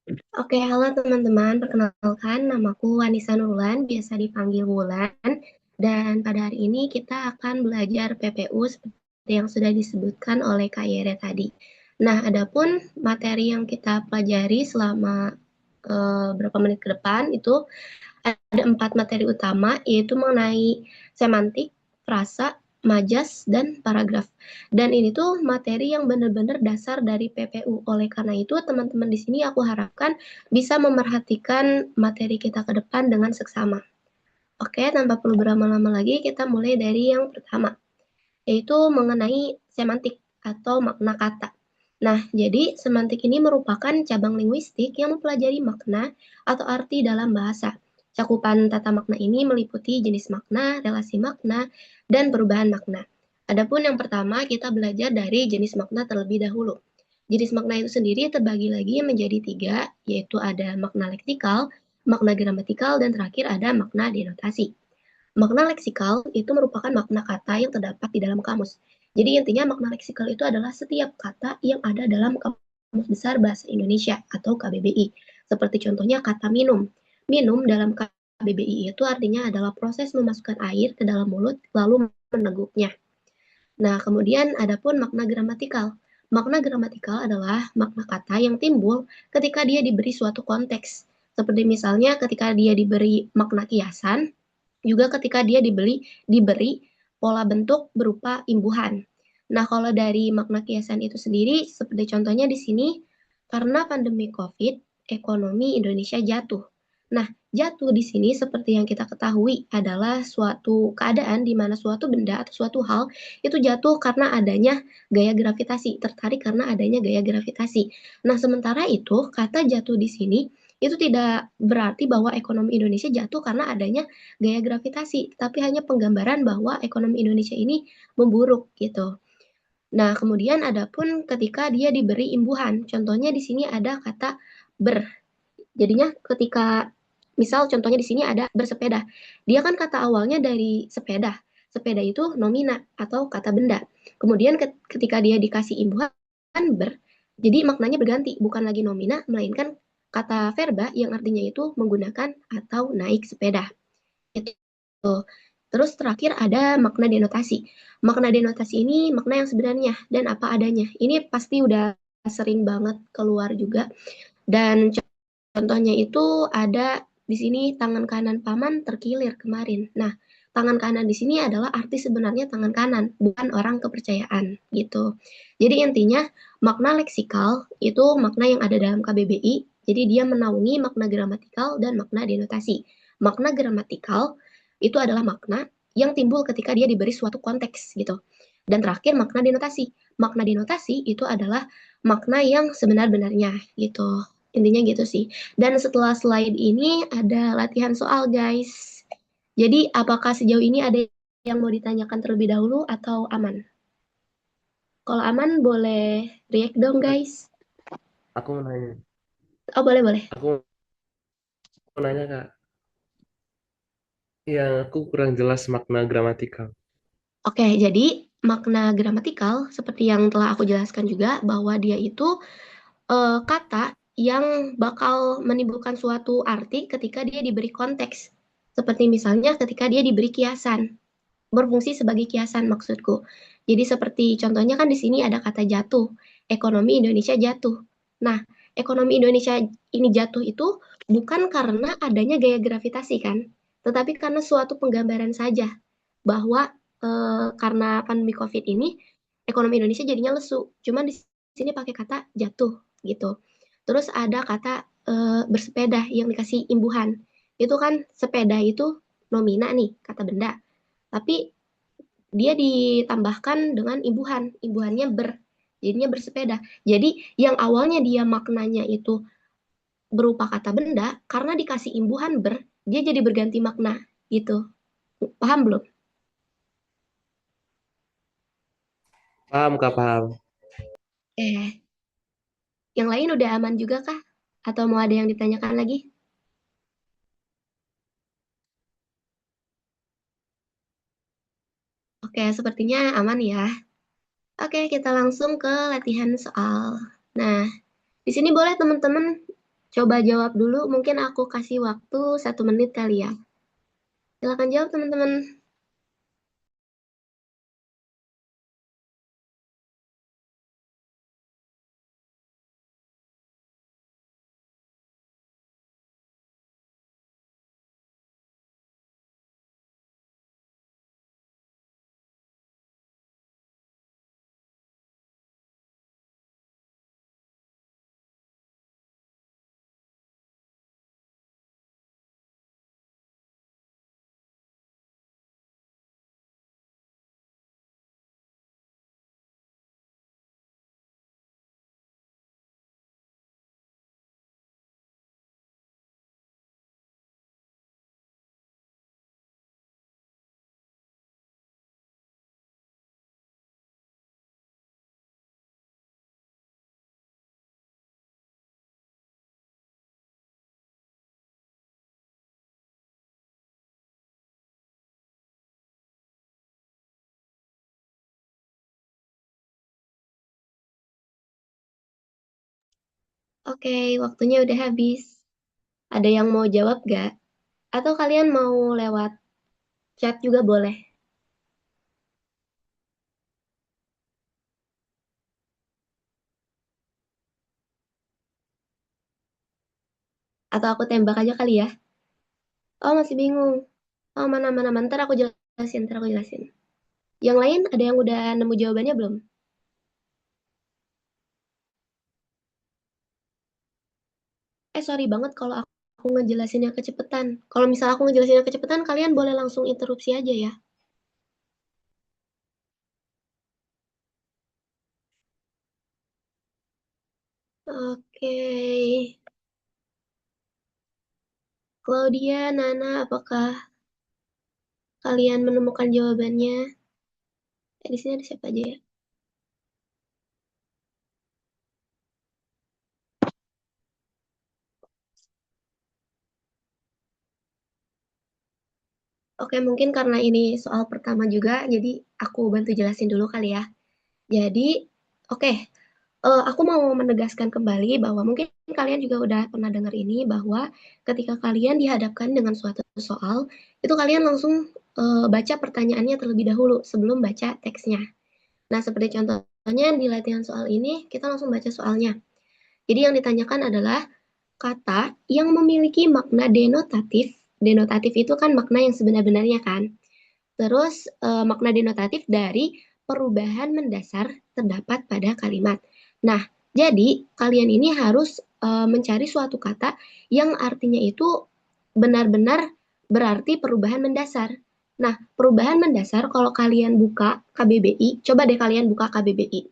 Oke, halo teman-teman. Perkenalkan, namaku Wanisa Nurlan, biasa dipanggil Wulan. Dan pada hari ini kita akan belajar PPU seperti yang sudah disebutkan oleh Kak Yere tadi. Nah, adapun materi yang kita pelajari selama berapa menit ke depan itu ada 4 materi utama, yaitu mengenai semantik, frasa, majas, dan paragraf. Dan ini tuh materi yang benar-benar dasar dari PPU. Oleh karena itu, teman-teman di sini aku harapkan bisa memerhatikan materi kita ke depan dengan seksama. Oke, tanpa perlu berlama-lama lagi, kita mulai dari yang pertama, yaitu mengenai semantik atau makna kata. Nah, jadi semantik ini merupakan cabang linguistik yang mempelajari makna atau arti dalam bahasa. Cakupan tata makna ini meliputi jenis makna, relasi makna, dan perubahan makna. Adapun yang pertama, kita belajar dari jenis makna terlebih dahulu. Jenis makna itu sendiri terbagi lagi menjadi 3, yaitu ada makna leksikal, makna gramatikal, dan terakhir ada makna denotasi. Makna leksikal itu merupakan makna kata yang terdapat di dalam kamus. Jadi intinya makna leksikal itu adalah setiap kata yang ada dalam Kamus Besar Bahasa Indonesia atau KBBI. Seperti contohnya kata minum. Minum dalam KBBI itu artinya adalah proses memasukkan air ke dalam mulut lalu meneguknya. Nah, kemudian adapun makna gramatikal. Makna gramatikal adalah makna kata yang timbul ketika dia diberi suatu konteks. Seperti misalnya ketika dia diberi makna kiasan, juga ketika dia diberi pola bentuk berupa imbuhan. Nah, kalau dari makna kiasan itu sendiri, seperti contohnya di sini, karena pandemi COVID, ekonomi Indonesia jatuh. Nah, jatuh di sini seperti yang kita ketahui adalah suatu keadaan di mana suatu benda atau suatu hal itu jatuh karena adanya gaya gravitasi, tertarik karena adanya gaya gravitasi. Nah, sementara itu kata jatuh di sini itu tidak berarti bahwa ekonomi Indonesia jatuh karena adanya gaya gravitasi, tapi hanya penggambaran bahwa ekonomi Indonesia ini memburuk gitu. Nah, kemudian adapun ketika dia diberi imbuhan, contohnya di sini ada kata ber. Jadinya ketika misal contohnya di sini ada bersepeda. Dia kan kata awalnya dari sepeda. Sepeda itu nomina atau kata benda. Kemudian ketika dia dikasih imbuhan ber, jadi maknanya berganti, bukan lagi nomina melainkan kata verba yang artinya itu menggunakan atau naik sepeda. Itu. Terus terakhir ada makna denotasi. Makna denotasi ini makna yang sebenarnya dan apa adanya. Ini pasti udah sering banget keluar juga. Dan contohnya itu ada di sini tangan kanan paman terkilir kemarin. Nah, tangan kanan di sini adalah arti sebenarnya tangan kanan, bukan orang kepercayaan gitu. Jadi intinya makna leksikal itu makna yang ada dalam KBBI. Jadi dia menaungi makna gramatikal dan makna denotasi. Makna gramatikal itu adalah makna yang timbul ketika dia diberi suatu konteks gitu. Dan terakhir makna denotasi. Makna denotasi itu adalah makna yang sebenar-benarnya gitu. Intinya gitu sih. Dan setelah slide ini ada latihan soal, guys. Jadi, apakah sejauh ini ada yang mau ditanyakan terlebih dahulu atau aman? Kalau aman, boleh react dong, guys. Aku mau nanya, Oh, boleh, boleh. aku mau nanya Kak, yang aku kurang jelas makna gramatikal. Oke, jadi makna gramatikal, seperti yang telah aku jelaskan juga, bahwa dia itu kata yang bakal menimbulkan suatu arti ketika dia diberi konteks. Seperti misalnya ketika dia diberi kiasan. Berfungsi sebagai kiasan maksudku. Jadi seperti contohnya kan di sini ada kata jatuh, ekonomi Indonesia jatuh. Nah, ekonomi Indonesia ini jatuh itu bukan karena adanya gaya gravitasi kan, tetapi karena suatu penggambaran saja bahwa karena pandemi COVID ini ekonomi Indonesia jadinya lesu. Cuman di sini pakai kata jatuh gitu. Terus ada kata bersepeda yang dikasih imbuhan. Itu kan sepeda itu nomina nih, kata benda. Tapi dia ditambahkan dengan imbuhan, imbuhannya jadinya bersepeda. Jadi yang awalnya dia maknanya itu berupa kata benda, karena dikasih imbuhan dia jadi berganti makna gitu. Paham belum? Paham Kak, paham. Eh, yang lain udah aman juga kah? Atau mau ada yang ditanyakan lagi? Oke, sepertinya aman ya. Oke, kita langsung ke latihan soal. Nah, di sini boleh teman-teman Coba jawab dulu, mungkin aku kasih waktu 1 menit kali ya. Silakan jawab teman-teman. Oke, waktunya udah habis. Ada yang mau jawab gak? Atau kalian mau lewat chat juga boleh? Atau aku tembak aja kali ya? Oh, masih bingung. Oh, mana-mana. Ntar aku jelasin, ntar aku jelasin. Yang lain ada yang udah nemu jawabannya belum? Sorry banget kalau aku ngejelasinnya kecepatan. Kalau misal aku ngejelasinnya kecepatan, kalian boleh langsung interupsi aja ya. Oke. Claudia, Nana, apakah kalian menemukan jawabannya? Di sini ada siapa aja ya? Oke, mungkin karena ini soal pertama juga, jadi aku bantu jelasin dulu kali ya. Jadi, oke, aku mau menegaskan kembali bahwa mungkin kalian juga udah pernah dengar ini, bahwa ketika kalian dihadapkan dengan suatu soal, itu kalian langsung baca pertanyaannya terlebih dahulu sebelum baca teksnya. Nah, seperti contohnya di latihan soal ini, kita langsung baca soalnya. Jadi yang ditanyakan adalah kata yang memiliki makna denotatif. Denotatif itu kan makna yang sebenar-benarnya kan. Terus makna denotatif dari perubahan mendasar terdapat pada kalimat. Nah, jadi kalian ini harus mencari suatu kata yang artinya itu benar-benar berarti perubahan mendasar. Nah, perubahan mendasar kalau kalian buka KBBI, coba deh kalian buka KBBI.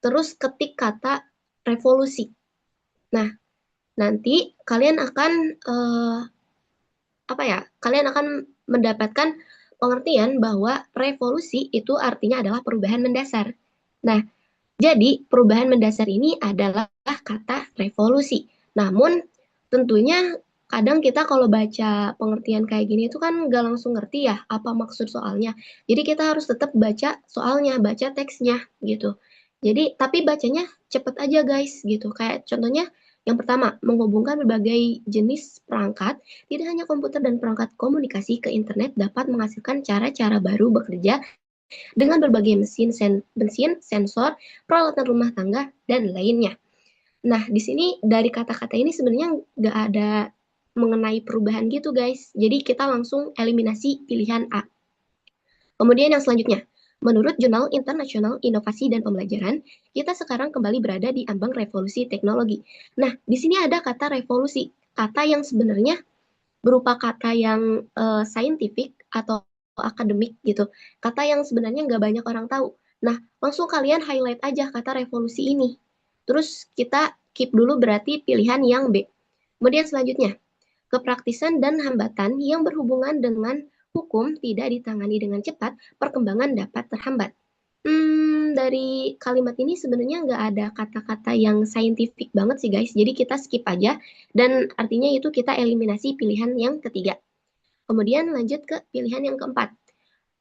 Terus ketik kata revolusi. Nah, nanti kalian akan apa ya? Kalian akan mendapatkan pengertian bahwa revolusi itu artinya adalah perubahan mendasar. Nah, jadi perubahan mendasar ini adalah kata revolusi. Namun tentunya kadang kita kalau baca pengertian kayak gini itu kan nggak langsung ngerti ya apa maksud soalnya. Jadi kita harus tetap baca soalnya, baca teksnya gitu. Jadi tapi bacanya cepet aja guys gitu. Kayak contohnya yang pertama, menghubungkan berbagai jenis perangkat, tidak hanya komputer dan perangkat komunikasi ke internet dapat menghasilkan cara-cara baru bekerja dengan berbagai mesin, sensor, peralatan rumah tangga, dan lainnya. Nah, di sini dari kata-kata ini sebenarnya nggak ada mengenai perubahan gitu, guys. Jadi kita langsung eliminasi pilihan A. Kemudian yang selanjutnya, menurut Jurnal Internasional Inovasi dan Pembelajaran, kita sekarang kembali berada di ambang revolusi teknologi. Nah, di sini ada kata revolusi, kata yang sebenarnya berupa kata yang scientific atau akademik gitu. Kata yang sebenarnya nggak banyak orang tahu. Nah, langsung kalian highlight aja kata revolusi ini. Terus kita keep dulu berarti pilihan yang B. Kemudian selanjutnya, kepraktisan dan hambatan yang berhubungan dengan hukum tidak ditangani dengan cepat, perkembangan dapat terhambat. Dari kalimat ini sebenarnya nggak ada kata-kata yang scientific banget sih guys. Jadi kita skip aja dan artinya itu kita eliminasi pilihan yang ketiga. Kemudian lanjut ke pilihan yang keempat.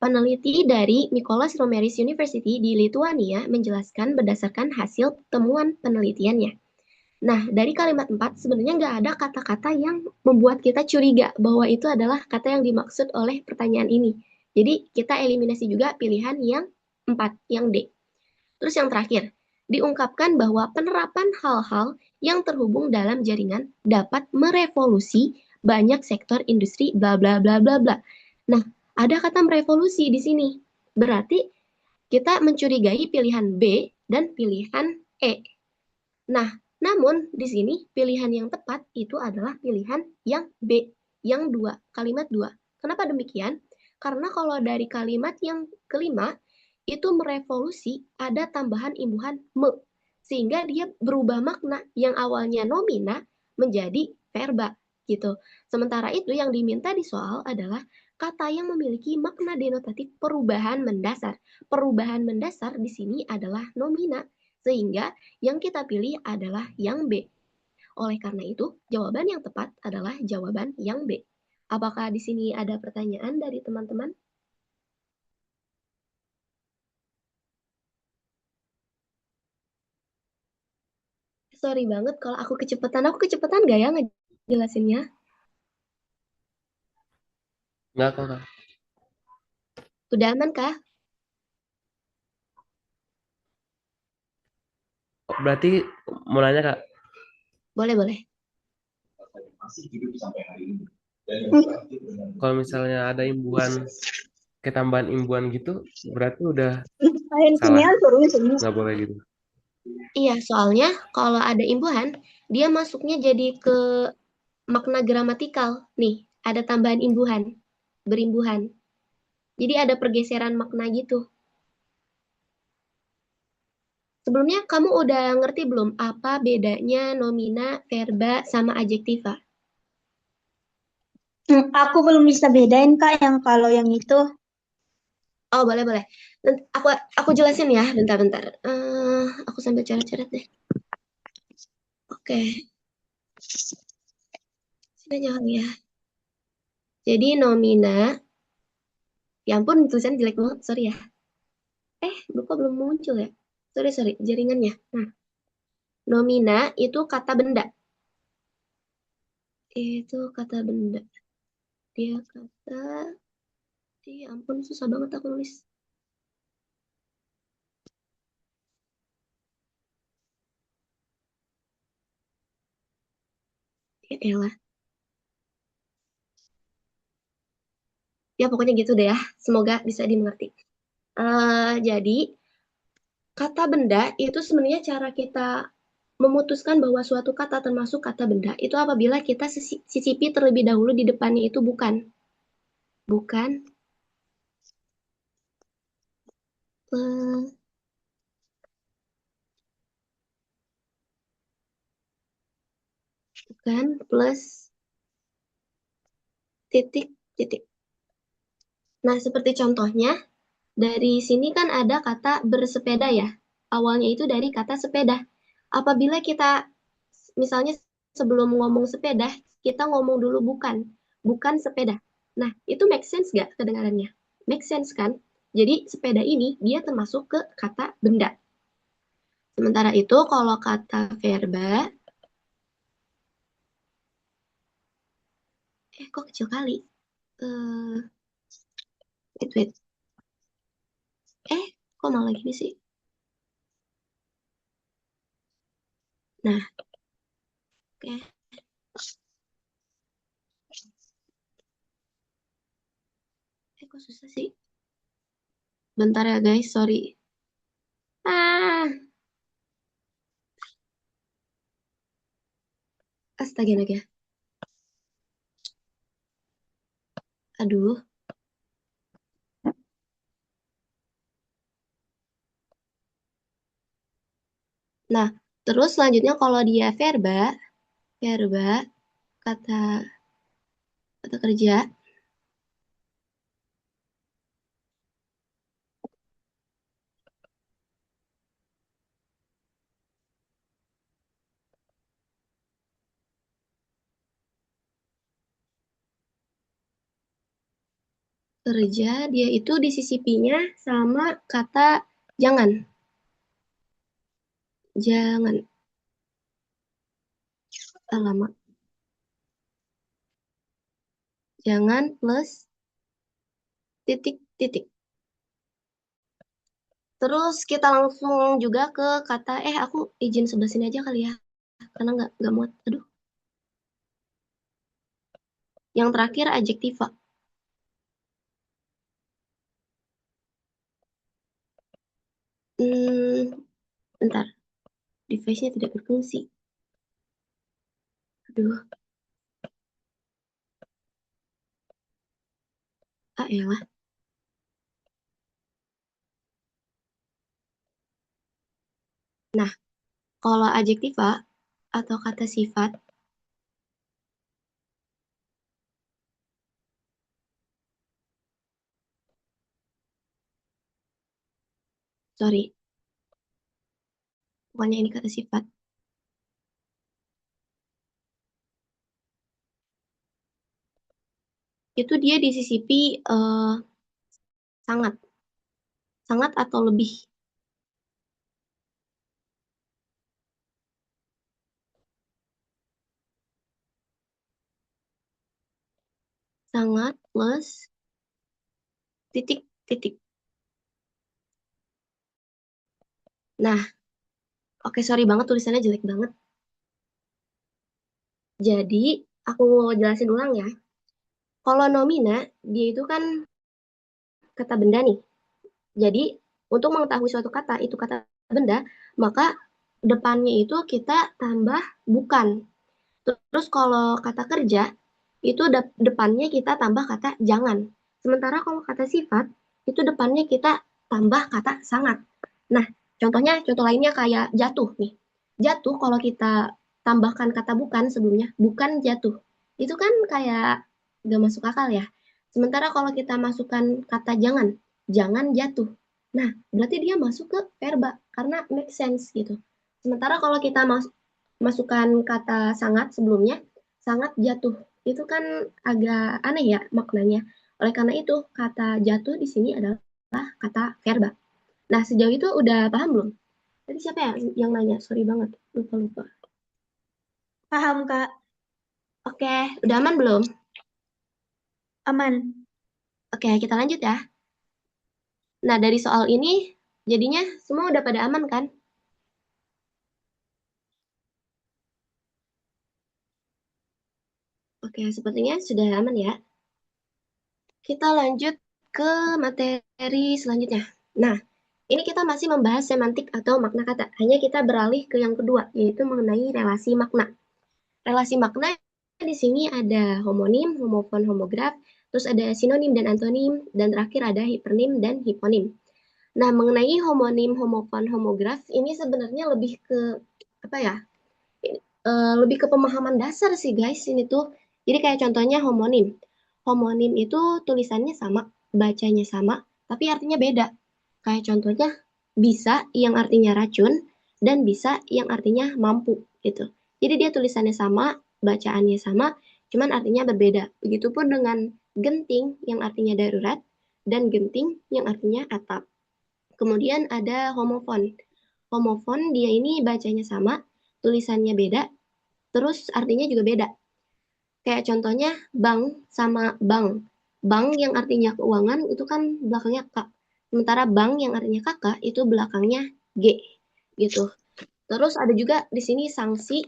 Peneliti dari Mykolas Romeris University di Lithuania menjelaskan berdasarkan hasil temuan penelitiannya. Nah, dari kalimat 4 sebenarnya nggak ada kata-kata yang membuat kita curiga bahwa itu adalah kata yang dimaksud oleh pertanyaan ini. Jadi kita eliminasi juga pilihan yang 4, yang D. Terus yang terakhir, diungkapkan bahwa penerapan hal-hal yang terhubung dalam jaringan dapat merevolusi banyak sektor industri bla bla bla bla bla. Nah, ada kata merevolusi di sini. Berarti kita mencurigai pilihan B dan pilihan E. Nah, namun di sini pilihan yang tepat itu adalah pilihan yang B, yang dua, kalimat dua. Kenapa demikian? Karena kalau dari kalimat yang kelima, itu merevolusi ada tambahan imbuhan me, sehingga dia berubah makna yang awalnya nomina menjadi verba gitu. Sementara itu yang diminta di soal adalah kata yang memiliki makna denotatif perubahan mendasar. Perubahan mendasar di sini adalah nomina, sehingga yang kita pilih adalah yang B. Oleh karena itu, jawaban yang tepat adalah jawaban yang B. Apakah di sini ada pertanyaan dari teman-teman? Sorry banget kalau aku kecepatan. Aku kecepatan gak ya ngejelasinnya? Nggak kok, Kak. Udah aman kah? Berarti mau nanya, Kak, Boleh, boleh. kalau misalnya ada imbuhan, ketambahan imbuhan gitu, berarti udah salah. Nggak boleh gitu. Iya, soalnya kalau ada imbuhan, dia masuknya jadi ke makna gramatikal. Nih, ada tambahan imbuhan, berimbuhan. Jadi ada pergeseran makna gitu. Sebelumnya kamu udah ngerti belum apa bedanya nomina, verba, sama adjektiva? Aku belum bisa bedain Kak yang kalau yang itu. Oh, boleh, boleh. Nanti aku jelasin ya, bentar-bentar. Aku sambil catat-catat deh. Oke, sini aja kali ya. Jadi nomina, ya ampun tulisan jelek banget, sorry ya. Kok belum muncul ya? Sorry, sorry, jaringannya. Nah, nomina itu kata benda. Itu kata benda. Dia kata, ya ampun susah banget aku nulis. Ya elah. Ya pokoknya gitu deh ya. Semoga bisa dimengerti. Jadi kata benda itu sebenarnya cara kita memutuskan bahwa suatu kata termasuk kata benda itu apabila kita sisipi terlebih dahulu di depannya itu bukan. Bukan. eh, bukan plus titik titik. Nah, seperti contohnya dari sini kan ada kata bersepeda ya. Awalnya itu dari kata sepeda. Apabila kita misalnya sebelum ngomong sepeda, kita ngomong dulu bukan, bukan sepeda. Nah, itu make sense nggak kedengarannya? Make sense kan? Jadi sepeda ini dia termasuk ke kata benda. Sementara itu kalau kata verba, kok kecil kali? Eh, wait, wait. Kok malah gini sih? Nah, oke. Kok susah sih? Bentar ya guys, sorry. Ah, astaga naga. Aduh. Nah, terus selanjutnya kalau dia verba, verba kata kata kerja, kerja dia itu disisipinya sama kata jangan. Jangan. lama. Jangan plus titik-titik. Terus kita langsung juga ke kata, aku izin sebelah sini aja kali ya, karena nggak muat. Aduh. Yang terakhir adjektiva. Bentar. Device-nya tidak berfungsi. Aduh. Elah. Nah, kalau adjektiva atau kata sifat, sorry, pokoknya ini kata sifat, itu dia disisipi sangat. Sangat atau lebih. Sangat plus titik-titik. Nah, oke, sorry banget tulisannya jelek banget. Jadi, aku jelasin ulang ya. Kalau nomina, dia itu kan kata benda nih. Jadi, untuk mengetahui suatu kata, itu kata benda, maka depannya itu kita tambah bukan. Terus kalau kata kerja, itu depannya kita tambah kata jangan. Sementara kalau kata sifat, itu depannya kita tambah kata sangat. Nah, contoh lainnya kayak jatuh nih. Jatuh kalau kita tambahkan kata bukan sebelumnya, bukan jatuh. Itu kan kayak gak masuk akal ya. Sementara kalau kita masukkan kata jangan, jangan jatuh. Nah, berarti dia masuk ke verba karena make sense gitu. Sementara kalau kita masukkan kata sangat sebelumnya, sangat jatuh. Itu kan agak aneh ya maknanya. Oleh karena itu, kata jatuh di sini adalah kata verba. Nah, sejauh itu udah paham belum? Tadi siapa ya yang nanya? Sorry banget, lupa. Paham, Kak. Oke, udah aman belum? Aman. Oke, kita lanjut ya. Nah, dari soal ini, jadinya semua udah pada aman kan? Oke, sepertinya sudah aman ya. Kita lanjut ke materi selanjutnya. Nah, ini kita masih membahas semantik atau makna kata. Hanya kita beralih ke yang kedua, yaitu mengenai relasi makna. Relasi makna di sini ada homonim, homofon, homograf, terus ada sinonim dan antonim, dan terakhir ada hipernim dan hiponim. Nah, mengenai homonim, homofon, homograf, ini sebenarnya lebih ke apa ya? Lebih ke pemahaman dasar sih guys ini tuh. Jadi kayak contohnya homonim. Homonim itu tulisannya sama, bacanya sama, tapi artinya beda. Kayak contohnya bisa yang artinya racun dan bisa yang artinya mampu gitu. Jadi dia tulisannya sama, bacaannya sama, cuman artinya berbeda. Begitupun dengan genting yang artinya darurat dan genting yang artinya atap. Kemudian ada homofon. Homofon dia ini bacanya sama, tulisannya beda, terus artinya juga beda. Kayak contohnya bank sama bank. Bank yang artinya keuangan itu kan belakangnya K. Sementara bank yang artinya kakak itu belakangnya G gitu. Terus ada juga di sini sanksi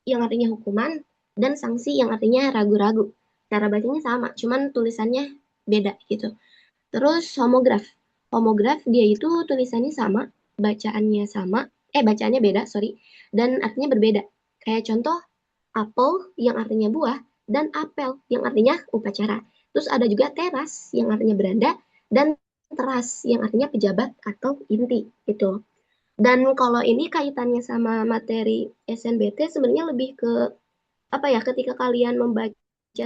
yang artinya hukuman dan sanksi yang artinya ragu-ragu. Cara bacanya sama, cuman tulisannya beda gitu. Terus homograf. Homograf dia itu tulisannya sama, bacaannya beda, sorry, dan artinya berbeda. Kayak contoh apel yang artinya buah dan apel yang artinya upacara. Terus ada juga teras yang artinya beranda dan teras yang artinya pejabat atau inti gitu. Dan kalau ini kaitannya sama materi SNBT sebenarnya lebih ke apa ya, ketika kalian membaca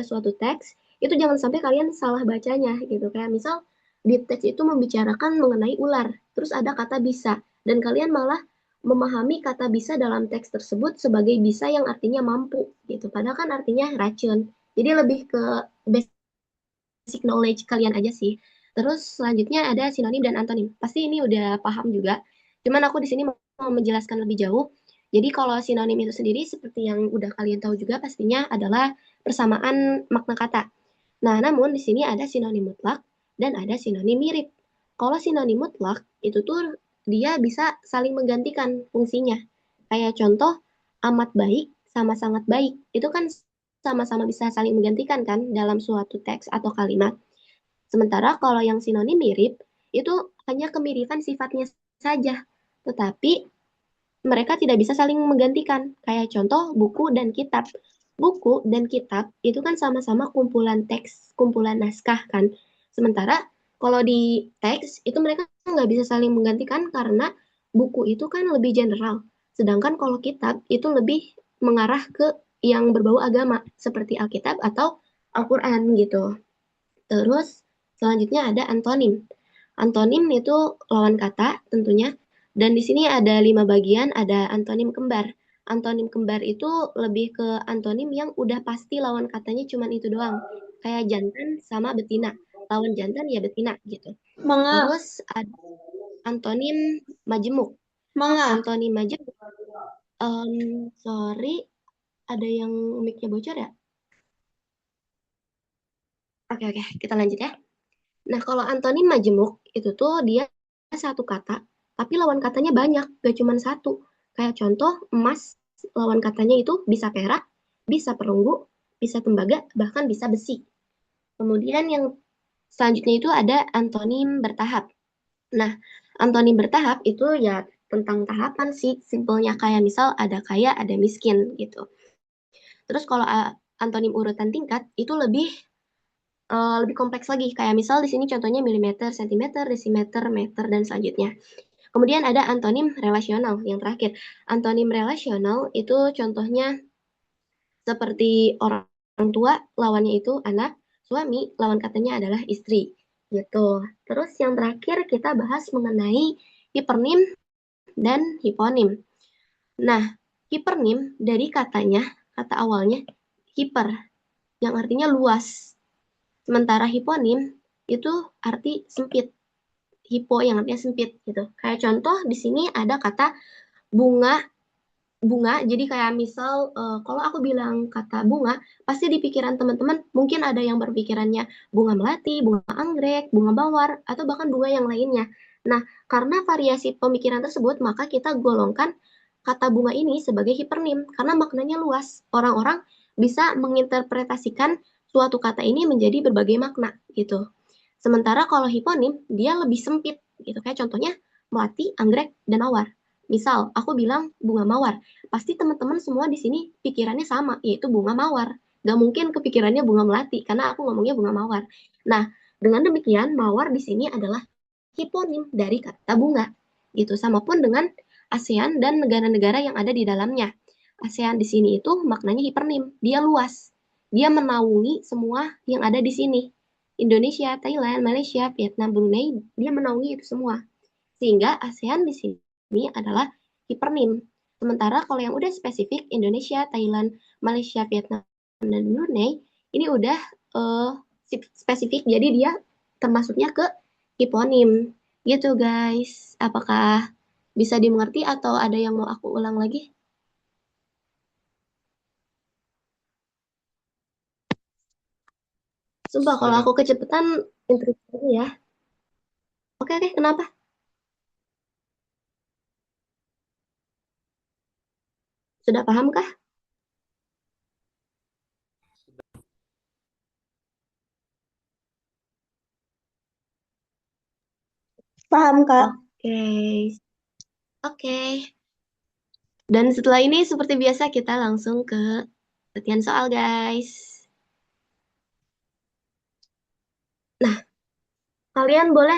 suatu teks itu jangan sampai kalian salah bacanya gitu. Kayak misal di teks itu membicarakan mengenai ular, terus ada kata bisa dan kalian malah memahami kata bisa dalam teks tersebut sebagai bisa yang artinya mampu gitu. Padahal kan artinya racun. Jadi lebih ke basic knowledge kalian aja sih. Terus selanjutnya ada sinonim dan antonim. Pasti ini udah paham juga. Cuman aku di sini mau menjelaskan lebih jauh, Jadi kalau sinonim itu sendiri seperti yang udah kalian tahu juga pastinya adalah persamaan makna kata. Nah, namun di sini ada sinonim mutlak dan ada sinonim mirip. Kalau sinonim mutlak itu tuh dia bisa saling menggantikan fungsinya. Kayak contoh amat baik sama sangat baik. Itu kan sama-sama bisa saling menggantikan kan dalam suatu teks atau kalimat. Sementara kalau yang sinonim mirip itu hanya kemiripan sifatnya saja. Tetapi mereka tidak bisa saling menggantikan. Kayak contoh buku dan kitab. Buku dan kitab itu kan sama-sama kumpulan teks, kumpulan naskah kan. Sementara kalau di teks itu mereka nggak bisa saling menggantikan karena buku itu kan lebih general. Sedangkan kalau kitab itu lebih mengarah ke yang berbau agama seperti Alkitab atau Al-Quran gitu. Terus selanjutnya ada antonim. Antonim itu lawan kata tentunya. Dan di sini ada 5 bagian, ada antonim kembar. Antonim kembar itu lebih ke antonim yang udah pasti lawan katanya cuma itu doang. Kayak jantan sama betina. Lawan jantan ya betina gitu. Manga. Terus ada antonim majemuk. Manga. Antonim majemuk. Sorry, ada yang mic-nya bocor ya? Oke, kita lanjut ya. Nah, kalau antonim majemuk itu tuh dia satu kata, tapi lawan katanya banyak, gak cuma satu. Kayak contoh emas, lawan katanya itu bisa perak, bisa perunggu, bisa tembaga, bahkan bisa besi. Kemudian yang selanjutnya itu ada antonim bertahap. Nah, antonim bertahap itu ya tentang tahapan sih, simpelnya kayak misal ada kaya, ada miskin gitu. Terus kalau antonim urutan tingkat itu lebih kompleks lagi. Kayak misal di sini contohnya milimeter, sentimeter, desimeter, meter, dan selanjutnya. Kemudian ada antonim relasional yang terakhir. Antonim relasional itu contohnya seperti orang tua, lawannya itu anak, suami, lawan katanya adalah istri. Gitu. Terus yang terakhir kita bahas mengenai hipernim dan hiponim. Nah, hipernim dari katanya, kata awalnya hiper, yang artinya luas. Sementara hiponim itu arti sempit. Hipo yang artinya sempit gitu. Kayak contoh di sini ada kata bunga bunga. Jadi kayak misal kalau aku bilang kata bunga, pasti di pikiran teman-teman mungkin ada yang berpikirannya bunga melati, bunga anggrek, bunga mawar, atau bahkan bunga yang lainnya. Nah, karena variasi pemikiran tersebut, maka kita golongkan kata bunga ini sebagai hipernim karena maknanya luas. Orang-orang bisa menginterpretasikan suatu kata ini menjadi berbagai makna gitu. Sementara kalau hiponim dia lebih sempit gitu. Kayak contohnya melati, anggrek, dan mawar. Misal aku bilang bunga mawar, pasti teman-teman semua di sini pikirannya sama, yaitu bunga mawar. Gak mungkin kepikirannya bunga melati karena aku ngomongnya bunga mawar. Nah, dengan demikian mawar di sini adalah hiponim dari kata bunga. Gitu. Sama pun dengan ASEAN dan negara-negara yang ada di dalamnya. ASEAN di sini itu maknanya hipernim, dia luas. Dia menaungi semua yang ada di sini. Indonesia, Thailand, Malaysia, Vietnam, Brunei, dia menaungi itu semua. Sehingga ASEAN di sini adalah hipernim. Sementara kalau yang udah spesifik Indonesia, Thailand, Malaysia, Vietnam, dan Brunei, ini udah uh, spesifik, jadi dia termasuknya ke hiponim. Gitu guys. Apakah bisa dimengerti atau ada yang mau aku ulang lagi? Sumpah kalau Sudah. aku kecepatan interupsi ya. Oke, kenapa? Sudah paham kah? Paham, Kak. Oke. Oke. Dan setelah ini seperti biasa kita langsung ke latihan soal guys. Nah, kalian boleh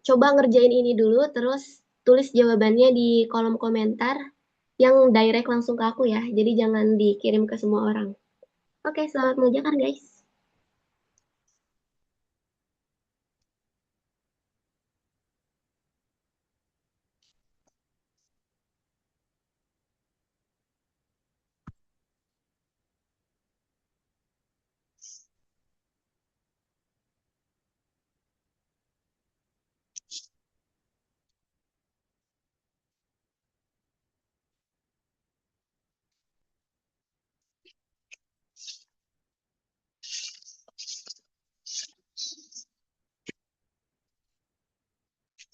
coba ngerjain ini dulu, terus tulis jawabannya di kolom komentar yang direct langsung ke aku ya. Jadi jangan dikirim ke semua orang. Oke, selamat mengerjakan guys.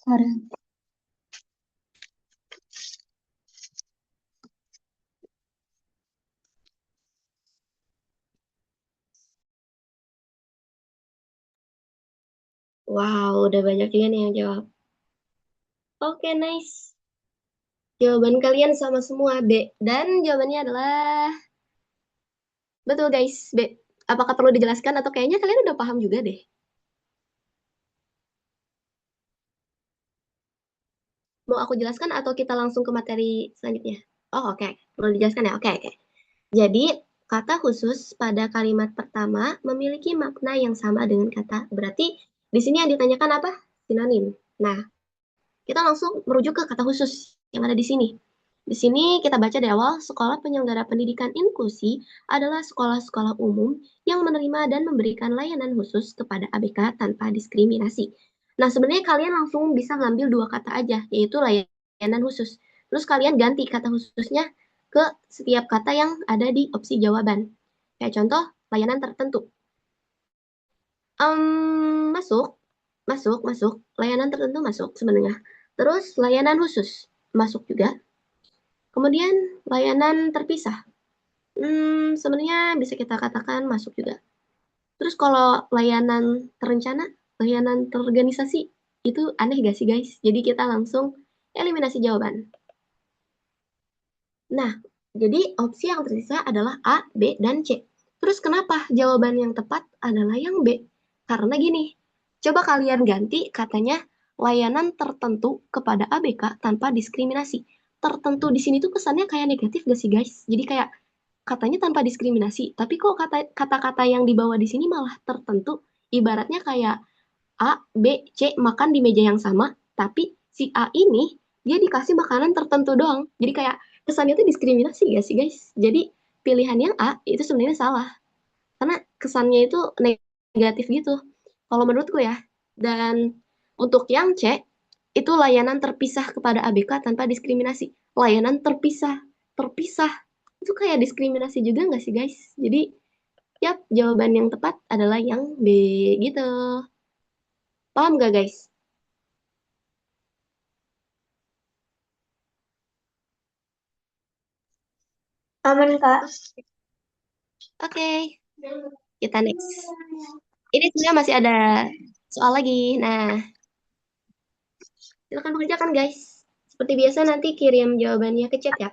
Wow, udah banyak juga nih yang jawab. Oke, nice. Jawaban kalian sama semua, B. Dan jawabannya adalah betul, guys, B. Apakah perlu dijelaskan atau kayaknya kalian udah paham juga deh? Mau aku jelaskan atau kita langsung ke materi selanjutnya? Oh, oke. Perlu dijelaskan ya? Oke, oke. Jadi, kata khusus pada kalimat pertama memiliki makna yang sama dengan kata. Berarti di sini yang ditanyakan apa? Sinonim. Nah, kita langsung merujuk ke kata khusus yang ada di sini. Di sini kita baca di awal, sekolah penyelenggara pendidikan inklusi adalah sekolah-sekolah umum yang menerima dan memberikan layanan khusus kepada ABK tanpa diskriminasi. Nah, sebenarnya kalian langsung bisa ngambil dua kata aja, yaitu layanan khusus. Terus kalian ganti kata khususnya ke setiap kata yang ada di opsi jawaban. Kayak contoh, layanan tertentu. Masuk, masuk. Layanan tertentu masuk sebenarnya. Terus layanan khusus masuk juga. Kemudian layanan terpisah. Sebenarnya bisa kita katakan masuk juga. Terus kalau layanan terencana, layanan terorganisasi, itu aneh gak sih guys? Jadi kita langsung eliminasi jawaban. Nah, jadi opsi yang tersisa adalah A, B, dan C. Terus kenapa jawaban yang tepat adalah yang B? Karena gini, coba kalian ganti katanya layanan tertentu kepada ABK tanpa diskriminasi. Tertentu di sini tuh kesannya kayak negatif gak sih guys? Jadi kayak katanya tanpa diskriminasi, tapi kok kata-kata yang dibawa di sini malah tertentu. Ibaratnya kayak A, B, C makan di meja yang sama, tapi si A ini dia dikasih makanan tertentu doang. Jadi kayak kesannya itu diskriminasi gak sih guys? Jadi pilihan yang A itu sebenarnya salah. Karena kesannya itu negatif gitu. Kalau menurutku ya. Dan untuk yang C, itu layanan terpisah kepada ABK tanpa diskriminasi. Layanan terpisah. Terpisah. Itu kayak diskriminasi juga nggak sih guys? Jadi, yap, jawaban yang tepat adalah yang B gitu. Paham nggak guys? Aman, Kak. Oke, kita next. Ini sebenarnya masih ada soal lagi. Nah, silakan mengerjakan guys. Seperti biasa nanti kirim jawabannya ke chat ya.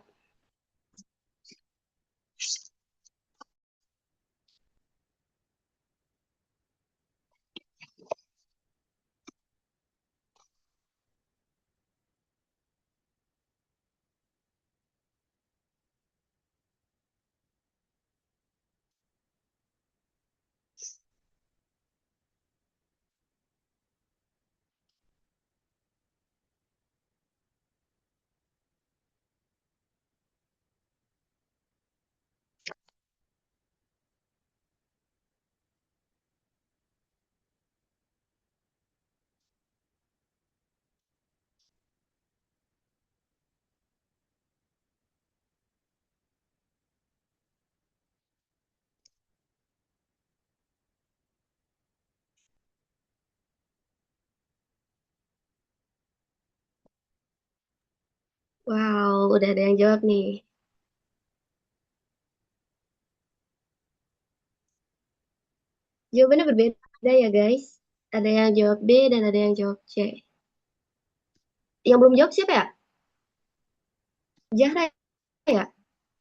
Wow, udah ada yang jawab nih. Jawabannya berbeda ya guys. Ada yang jawab B dan ada yang jawab C. Yang belum jawab siapa ya? Zahra ya?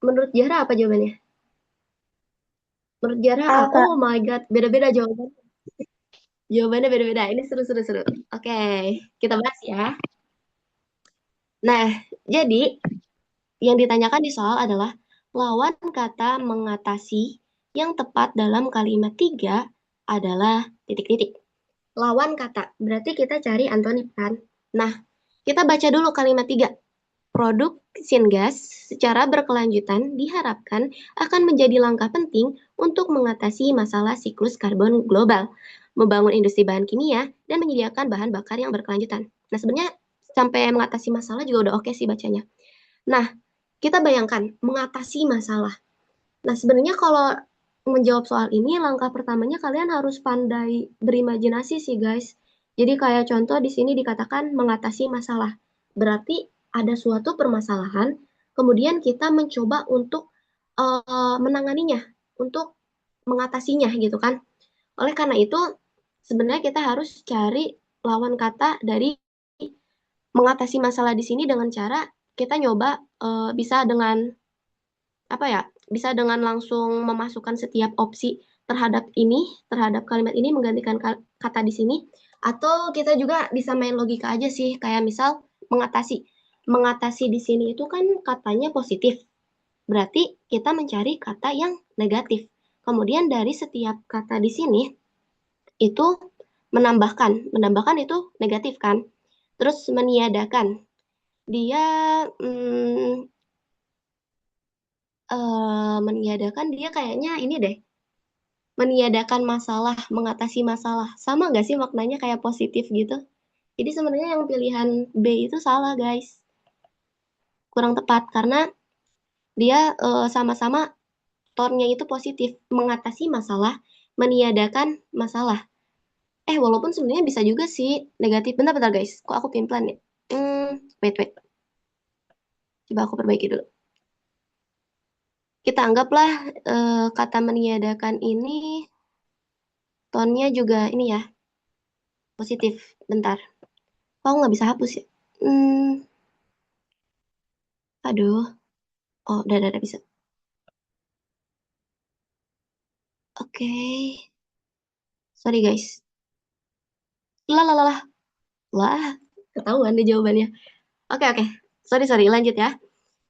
Menurut Zahra apa jawabannya? Menurut Zahra A. A, Kak. Oh my God, beda-beda jawabannya. Jawabannya beda-beda. Ini seru-seru. Oke, kita bahas ya. Nah, jadi yang ditanyakan di soal adalah lawan kata mengatasi yang tepat dalam kalimat 3 adalah titik-titik. Lawan kata, berarti kita cari antonim kan? Nah, kita baca dulu kalimat 3. Produk syngas secara berkelanjutan diharapkan akan menjadi langkah penting untuk mengatasi masalah siklus karbon global, membangun industri bahan kimia, dan menyediakan bahan bakar yang berkelanjutan. Nah, sebenarnya sampai mengatasi masalah juga udah oke sih bacanya. Nah, kita bayangkan mengatasi masalah. Nah, sebenarnya kalau menjawab soal ini, langkah pertamanya kalian harus pandai berimajinasi sih, guys. Jadi kayak contoh di sini dikatakan mengatasi masalah. Berarti ada suatu permasalahan, kemudian kita mencoba untuk menanganinya, untuk mengatasinya gitu kan. Oleh karena itu, sebenarnya kita harus cari lawan kata dari mengatasi masalah di sini dengan cara kita nyoba bisa dengan apa ya? Bisa dengan langsung memasukkan setiap opsi terhadap kalimat ini menggantikan kata di sini, atau kita juga bisa main logika aja sih, kayak misal mengatasi. Mengatasi di sini itu kan katanya positif. Berarti kita mencari kata yang negatif. Kemudian dari setiap kata di sini itu menambahkan. Menambahkan itu negatif kan? Terus meniadakan. Dia meniadakan dia kayaknya ini deh. Meniadakan masalah, mengatasi masalah. Sama nggak sih maknanya kayak positif gitu? Jadi sebenarnya yang pilihan B itu salah, guys. Kurang tepat karena dia sama-sama tone-nya itu positif, mengatasi masalah, meniadakan masalah. Walaupun sebenarnya bisa juga sih negatif. Bentar-bentar guys, kok aku pimplan ya? Wait. Coba aku perbaiki dulu. Kita anggaplah kata meniadakan ini tone-nya juga ini ya, positif. Bentar. Kok aku nggak bisa hapus ya? Aduh. Oh, udah bisa. Oke. Sorry guys. Lah, ketahuan deh jawabannya. Oke. Sorry, lanjut ya.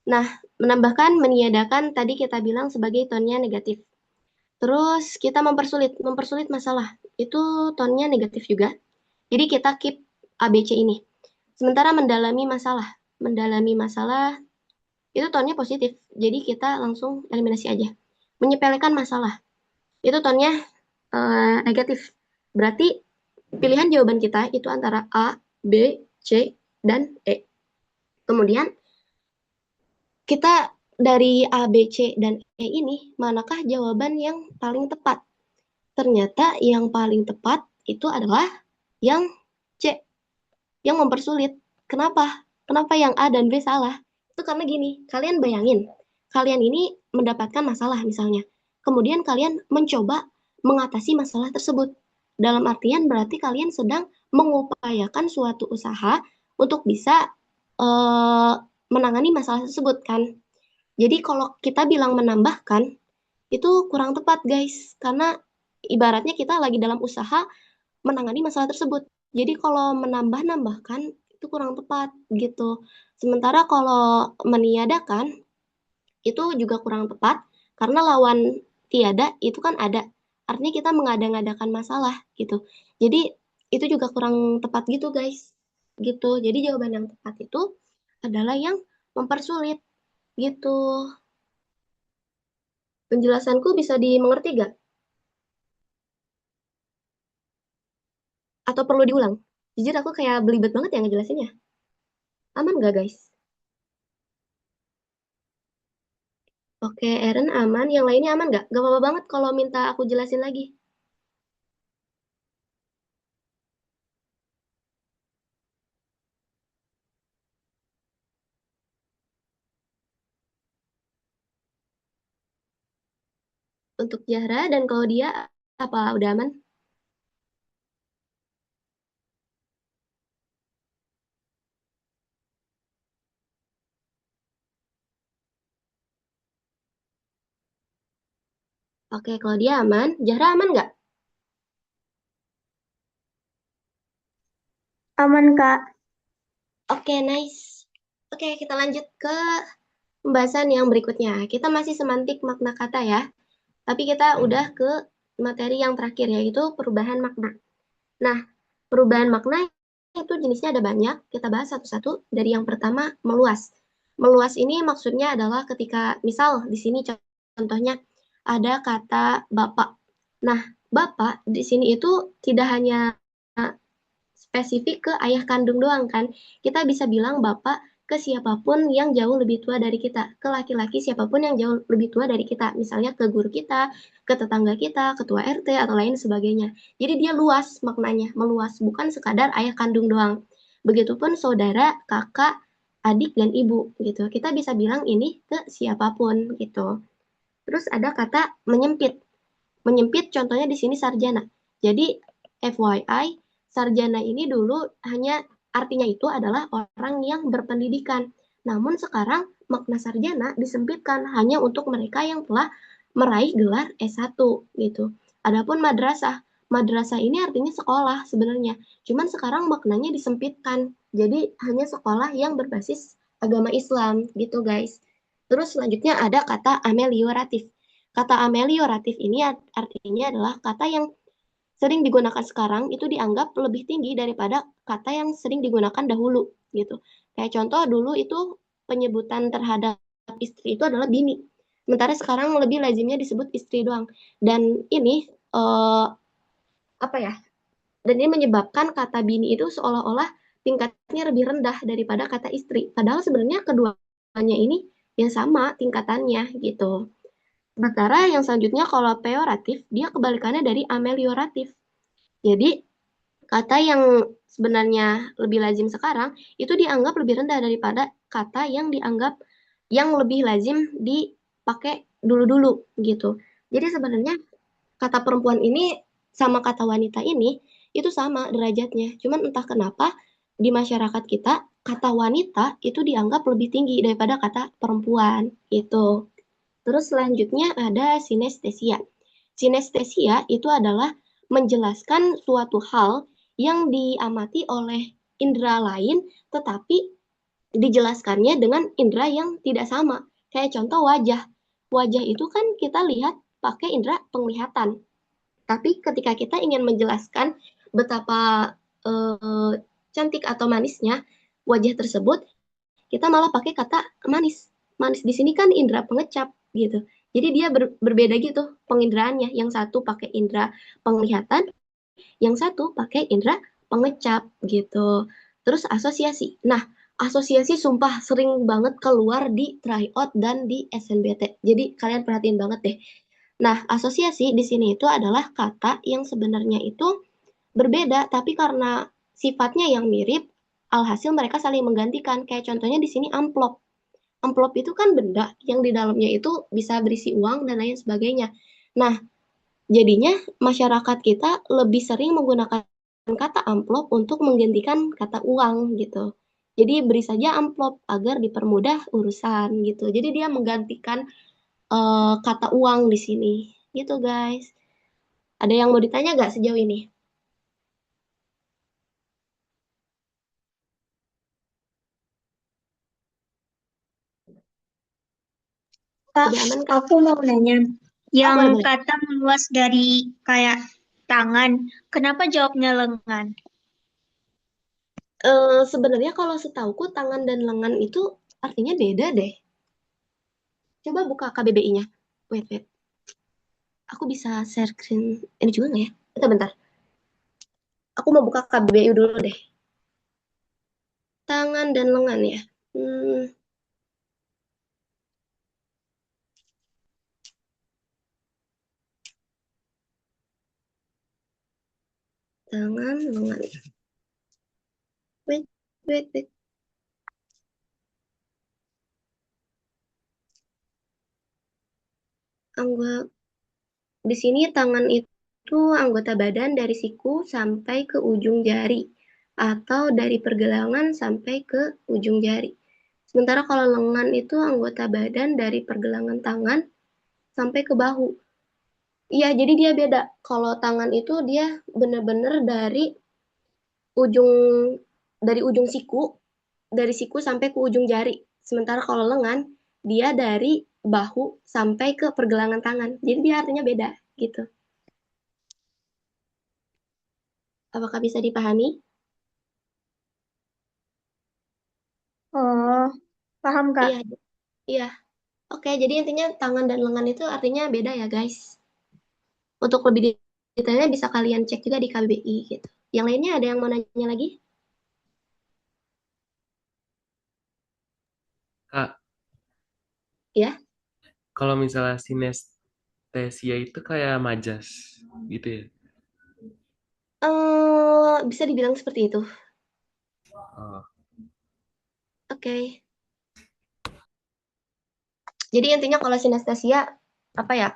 Nah, menambahkan, meniadakan tadi kita bilang sebagai tone-nya negatif. Terus kita mempersulit masalah. Itu tone-nya negatif juga. Jadi kita keep ABC ini. Sementara mendalami masalah itu tone-nya positif. Jadi kita langsung eliminasi aja. Menyepelekan masalah. Itu tone-nya negatif. Berarti pilihan jawaban kita itu antara A, B, C, dan E. Kemudian kita dari A, B, C, dan E ini, manakah jawaban yang paling tepat? Ternyata yang paling tepat itu adalah yang C, yang mempersulit. Kenapa? Kenapa yang A dan B salah? Itu karena gini, kalian bayangin, kalian ini mendapatkan masalah misalnya. Kemudian kalian mencoba mengatasi masalah tersebut. Dalam artian berarti kalian sedang mengupayakan suatu usaha untuk bisa menangani masalah tersebut kan. Jadi kalau kita bilang menambahkan, itu kurang tepat guys. Karena ibaratnya kita lagi dalam usaha menangani masalah tersebut. Jadi kalau menambahkan itu kurang tepat gitu. Sementara kalau meniadakan itu juga kurang tepat karena lawan tiada itu kan ada. Artinya kita mengada-ngadakan masalah gitu. Jadi itu juga kurang tepat gitu guys. Gitu. Jadi jawaban yang tepat itu adalah yang mempersulit gitu. Penjelasanku bisa dimengerti gak? Atau perlu diulang? Jujur aku kayak belibet banget ya ngejelasinnya. Aman gak guys? Oke, Eren aman. Yang lainnya aman nggak? Gak apa-apa banget kalau minta aku jelasin lagi. Untuk Zahra dan kalau dia apa udah aman? Oke, kalau dia aman. Zahra aman nggak? Aman, Kak. Oke, nice. Oke, kita lanjut ke pembahasan yang berikutnya. Kita masih semantik makna kata ya. Tapi kita udah ke materi yang terakhir yaitu perubahan makna. Nah, perubahan makna itu jenisnya ada banyak. Kita bahas satu-satu. Dari yang pertama, meluas. Meluas ini maksudnya adalah ketika misal di sini contohnya ada kata bapak. Nah, bapak di sini itu tidak hanya spesifik ke ayah kandung doang kan. Kita bisa bilang bapak ke ke siapapun yang jauh lebih tua dari kita, ke laki-laki siapapun yang jauh lebih tua dari kita, misalnya ke guru kita, ke tetangga kita, ketua RT, atau lain sebagainya. Jadi dia luas maknanya, meluas, bukan sekadar ayah kandung doang. Begitupun saudara, kakak, adik, dan ibu gitu. Kita bisa bilang ini ke siapapun gitu. Terus ada kata menyempit. Menyempit contohnya di sini sarjana. Jadi FYI, sarjana ini dulu hanya artinya itu adalah orang yang berpendidikan. Namun sekarang makna sarjana disempitkan hanya untuk mereka yang telah meraih gelar S1 gitu. Adapun madrasah, madrasah ini artinya sekolah sebenarnya. Cuman sekarang maknanya disempitkan. Jadi hanya sekolah yang berbasis agama Islam gitu guys. Terus selanjutnya ada kata amelioratif. Kata amelioratif ini artinya adalah kata yang sering digunakan sekarang itu dianggap lebih tinggi daripada kata yang sering digunakan dahulu gitu. Kayak contoh dulu itu penyebutan terhadap istri itu adalah bini. Sementara sekarang lebih lazimnya disebut istri doang. Dan ini apa ya? Dan ini menyebabkan kata bini itu seolah-olah tingkatnya lebih rendah daripada kata istri. Padahal sebenarnya keduanya ini yang sama tingkatannya gitu. Sementara yang selanjutnya kalau peyoratif, dia kebalikannya dari amelioratif. Jadi, kata yang sebenarnya lebih lazim sekarang, itu dianggap lebih rendah daripada kata yang dianggap yang lebih lazim dipakai dulu-dulu gitu. Jadi sebenarnya kata perempuan ini sama kata wanita ini, itu sama derajatnya. Cuman entah kenapa di masyarakat kita, kata wanita itu dianggap lebih tinggi daripada kata perempuan gitu. Terus selanjutnya ada sinestesia. Sinestesia itu adalah menjelaskan suatu hal yang diamati oleh indera lain, tetapi dijelaskannya dengan indera yang tidak sama. Kayak contoh wajah. Wajah itu kan kita lihat pakai indera penglihatan. Tapi ketika kita ingin menjelaskan betapa cantik atau manisnya wajah tersebut, kita malah pakai kata manis. Manis di sini kan indera pengecap gitu. Jadi dia berbeda gitu penginderaannya. Yang satu pakai indera penglihatan, yang satu pakai indera pengecap gitu. Terus asosiasi. Nah, asosiasi sumpah sering banget keluar di tryout dan di SNBT. Jadi kalian perhatiin banget deh. Nah, asosiasi di sini itu adalah kata yang sebenarnya itu berbeda, tapi karena sifatnya yang mirip, alhasil mereka saling menggantikan. Kayak contohnya di sini amplop. Amplop itu kan benda yang di dalamnya itu bisa berisi uang dan lain sebagainya. Nah, jadinya masyarakat kita lebih sering menggunakan kata amplop untuk menggantikan kata uang gitu. Jadi beri saja amplop agar dipermudah urusan gitu. Jadi dia menggantikan kata uang di sini. Gitu guys. Ada yang mau ditanya nggak sejauh ini? Kak, Udah aman Kak? aku mau nanya, Oh, yang boleh boleh. kata meluas dari kayak tangan, kenapa jawabnya lengan? Sebenarnya kalau setauku tangan dan lengan itu artinya beda deh. Coba buka KBBI-nya. Wait, wait. Aku bisa share screen ini juga nggak ya? Bentar, bentar. Aku mau buka KBBI dulu deh. Tangan dan lengan ya. Hmm, tangan, lengan. Wait, wait, wait. Anggota di sini tangan itu anggota badan dari siku sampai ke ujung jari atau dari pergelangan sampai ke ujung jari. Sementara kalau lengan itu anggota badan dari pergelangan tangan sampai ke bahu. Iya, jadi dia beda. Kalau tangan itu dia benar-benar ujung dari ujung siku, dari siku sampai ke ujung jari. Sementara kalau lengan dia dari bahu sampai ke pergelangan tangan. Jadi dia artinya beda gitu. Apakah bisa dipahami? Oh, paham Kak. Iya, iya. Oke, jadi intinya tangan dan lengan itu artinya beda ya, guys. Untuk lebih detailnya bisa kalian cek juga di KBBI gitu. Yang lainnya ada yang mau nanya lagi? Ya, Kalau misalnya sinestesia itu kayak majas gitu ya. bisa dibilang seperti itu. Oh, Oke. Jadi intinya kalau sinestesia apa ya?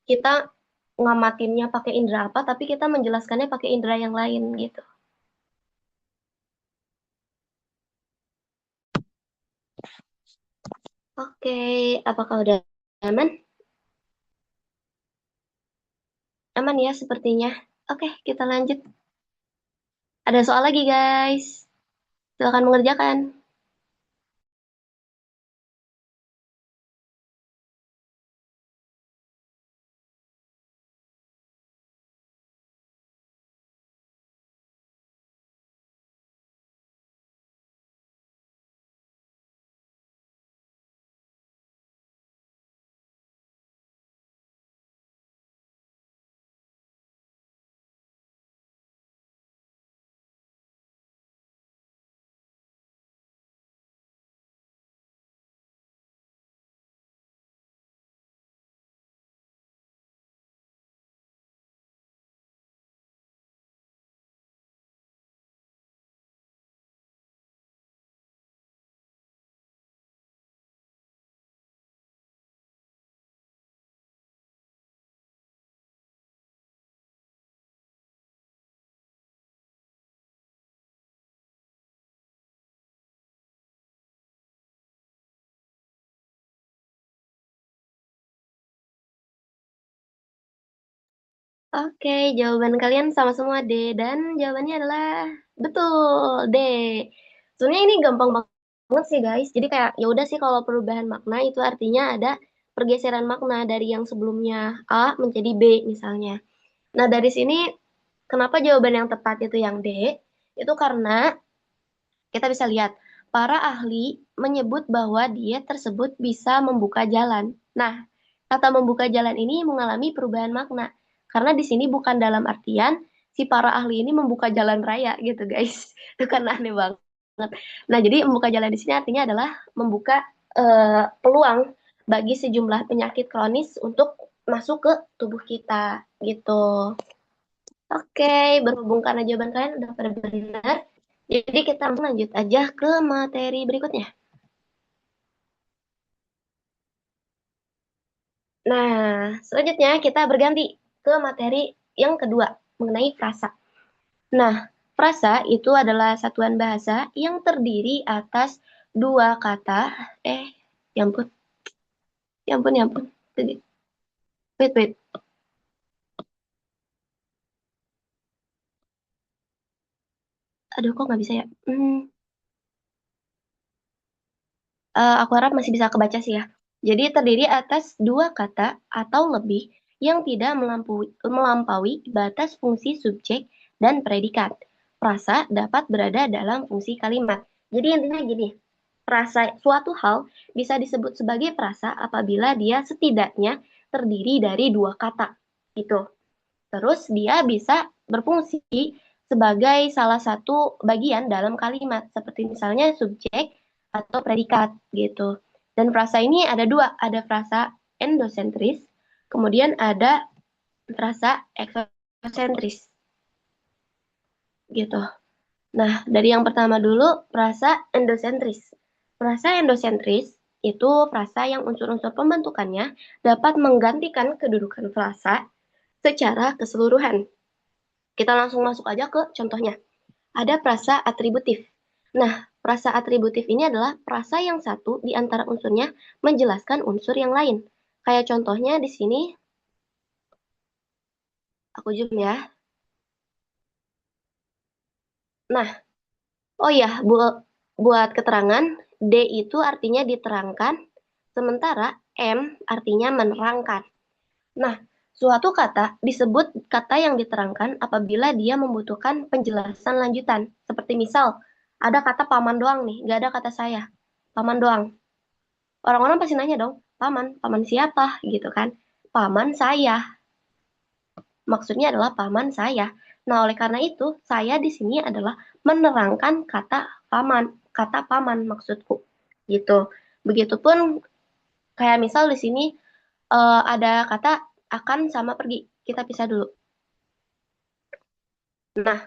Kita ngamatinnya pakai indera apa, tapi kita menjelaskannya pakai indera yang lain gitu. Oke, apakah udah aman? Aman ya sepertinya. Oke, kita lanjut. Ada soal lagi, guys. Silakan mengerjakan. Oke, jawaban kalian sama semua D. Dan jawabannya adalah betul, D. Sebenarnya ini gampang banget sih, guys. Jadi kayak ya udah sih kalau perubahan makna itu artinya ada pergeseran makna dari yang sebelumnya A menjadi B misalnya. Nah, dari sini kenapa jawaban yang tepat itu yang D? Itu karena kita bisa lihat para ahli menyebut bahwa diet tersebut bisa membuka jalan. Nah, kata membuka jalan ini mengalami perubahan makna. Karena di sini bukan dalam artian si para ahli ini membuka jalan raya gitu, guys. Itu kan aneh banget. Nah, jadi membuka jalan di sini artinya adalah membuka peluang bagi sejumlah penyakit kronis untuk masuk ke tubuh kita gitu. Oke, berhubung karena jawaban kalian udah pada benar, jadi kita lanjut aja ke materi berikutnya. Nah, selanjutnya kita berganti ke materi yang kedua, mengenai frasa. Nah, frasa itu adalah satuan bahasa yang terdiri atas dua kata, ya ampun, ya ampun, ya ampun. Wait, wait. Aduh, kok nggak bisa ya? Aku harap masih bisa kebaca sih ya. Jadi terdiri atas dua kata atau lebih yang tidak melampaui batas fungsi subjek dan predikat. Frasa dapat berada dalam fungsi kalimat. Jadi intinya gini, frasa suatu hal bisa disebut sebagai frasa apabila dia setidaknya terdiri dari dua kata. Gitu. Terus dia bisa berfungsi sebagai salah satu bagian dalam kalimat, seperti misalnya subjek atau predikat gitu. Dan frasa ini ada dua, ada frasa endosentris, kemudian ada frasa eksosentris gitu. Nah, dari yang pertama dulu, frasa endosentris. Frasa endosentris itu frasa yang unsur-unsur pembentukannya dapat menggantikan kedudukan frasa secara keseluruhan. Kita langsung masuk aja ke contohnya. Ada frasa atributif. Nah, frasa atributif ini adalah frasa yang satu di antara unsurnya menjelaskan unsur yang lain. Kayak contohnya di sini, aku zoom ya. Nah, oh ya, buat keterangan, D itu artinya diterangkan, sementara M artinya menerangkan. Nah, suatu kata disebut kata yang diterangkan apabila dia membutuhkan penjelasan lanjutan. Seperti misal, ada kata paman doang nih, nggak ada kata saya. Paman doang. Orang-orang pasti nanya dong, paman, paman siapa gitu kan? Paman saya. Maksudnya adalah paman saya. Nah, oleh karena itu, saya di sini adalah menerangkan kata paman maksudku. Gitu. Begitupun Kayak misal di sini ada kata akan sama pergi. Kita pisah dulu. Nah,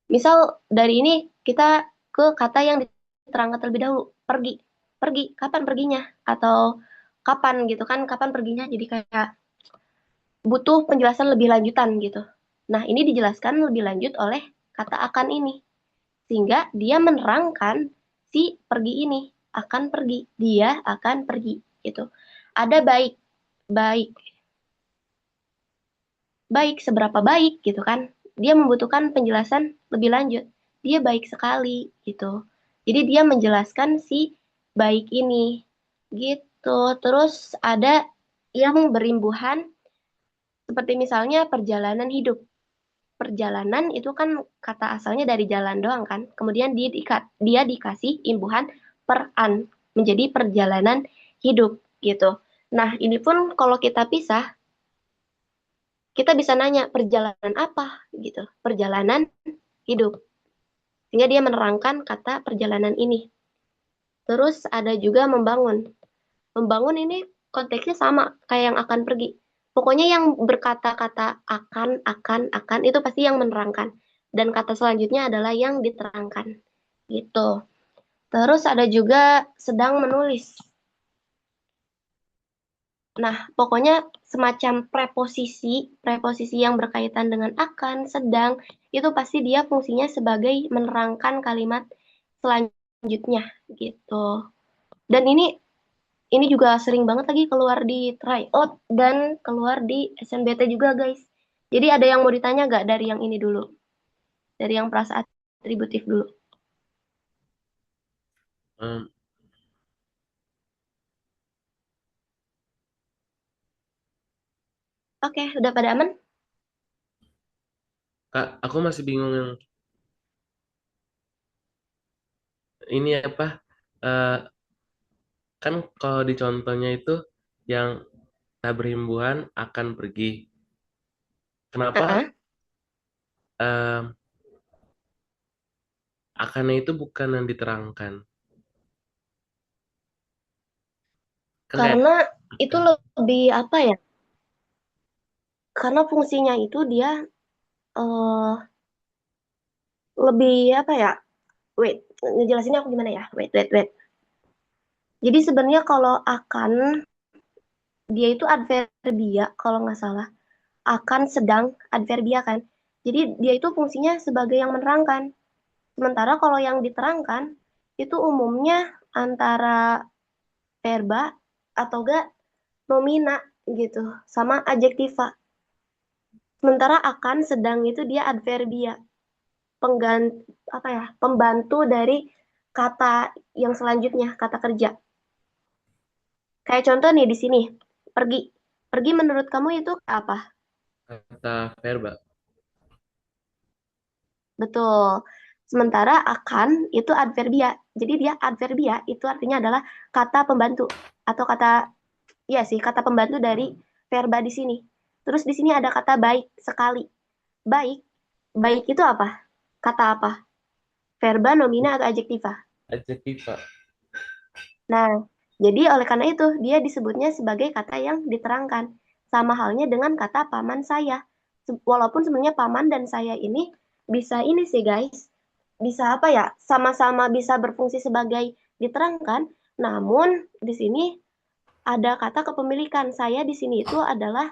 misal dari ini kita ke kata yang diterangkan terlebih dahulu. Pergi. Pergi. Kapan perginya? Atau kapan gitu kan? Kapan perginya? Jadi kayak butuh penjelasan lebih lanjutan gitu. Nah, ini dijelaskan lebih lanjut oleh kata akan ini. Sehingga dia menerangkan si pergi ini akan pergi. Dia akan pergi gitu. Ada baik. Baik. Baik, seberapa baik gitu kan. Dia membutuhkan penjelasan lebih lanjut. Dia baik sekali gitu. Jadi dia menjelaskan si baik ini gitu. Terus ada yang berimbuhan seperti misalnya perjalanan hidup. Perjalanan itu kan kata asalnya dari jalan doang kan. Kemudian dia dikasih imbuhan peran menjadi perjalanan hidup gitu. Nah, ini pun kalau kita pisah, kita bisa nanya perjalanan apa gitu. Perjalanan hidup. Sehingga dia menerangkan kata perjalanan ini. Terus ada juga membangun. Membangun ini konteksnya sama kayak yang akan pergi. Pokoknya yang berkata-kata akan, itu pasti yang menerangkan. Dan kata selanjutnya adalah yang diterangkan. Gitu. Terus ada juga sedang menulis. Nah, pokoknya semacam preposisi yang berkaitan dengan akan, sedang, itu pasti dia fungsinya sebagai menerangkan kalimat selanjutnya gitu. Dan ini juga sering banget lagi keluar di tryout dan keluar di SNBT juga, guys. Jadi ada yang mau ditanya nggak dari yang ini dulu? Dari yang perasa atributif dulu. Em, Oke, udah pada aman? Kak, aku masih bingung yang ini apa? Eh, kan kalau di contohnya itu yang tak berhimbuhan akan pergi. Kenapa Uh-uh. akannya itu bukan yang diterangkan? Kan kayak Karena itu akan. lebih apa ya? Karena fungsinya itu dia eh lebih apa ya? Wait, ngejelasinnya aku gimana ya? Wait. Jadi sebenarnya kalau akan, dia itu adverbia kalau nggak salah. Akan, sedang, adverbia kan. Jadi dia itu fungsinya sebagai yang menerangkan. Sementara kalau yang diterangkan, itu umumnya antara verba atau enggak nomina gitu. Sama adjektiva. Sementara akan, sedang itu dia adverbia. Pembantu dari kata yang selanjutnya, kata kerja. Kayak contoh nih di sini, pergi. Pergi menurut kamu itu apa? Kata verba. Betul. Sementara akan itu adverbia. Jadi dia adverbia itu artinya adalah kata pembantu atau kata ya sih kata pembantu dari verba di sini. Terus di sini ada kata baik sekali. Baik. Baik itu apa? Kata apa? Verba, nomina atau adjektiva? Adjektif, Pak. Nah, jadi oleh karena itu dia disebutnya sebagai kata yang diterangkan. Sama halnya dengan kata paman saya. Walaupun sebenarnya paman dan saya ini bisa ini sih guys, bisa apa ya, sama-sama bisa berfungsi sebagai diterangkan, namun di sini ada kata kepemilikan. Saya di sini itu adalah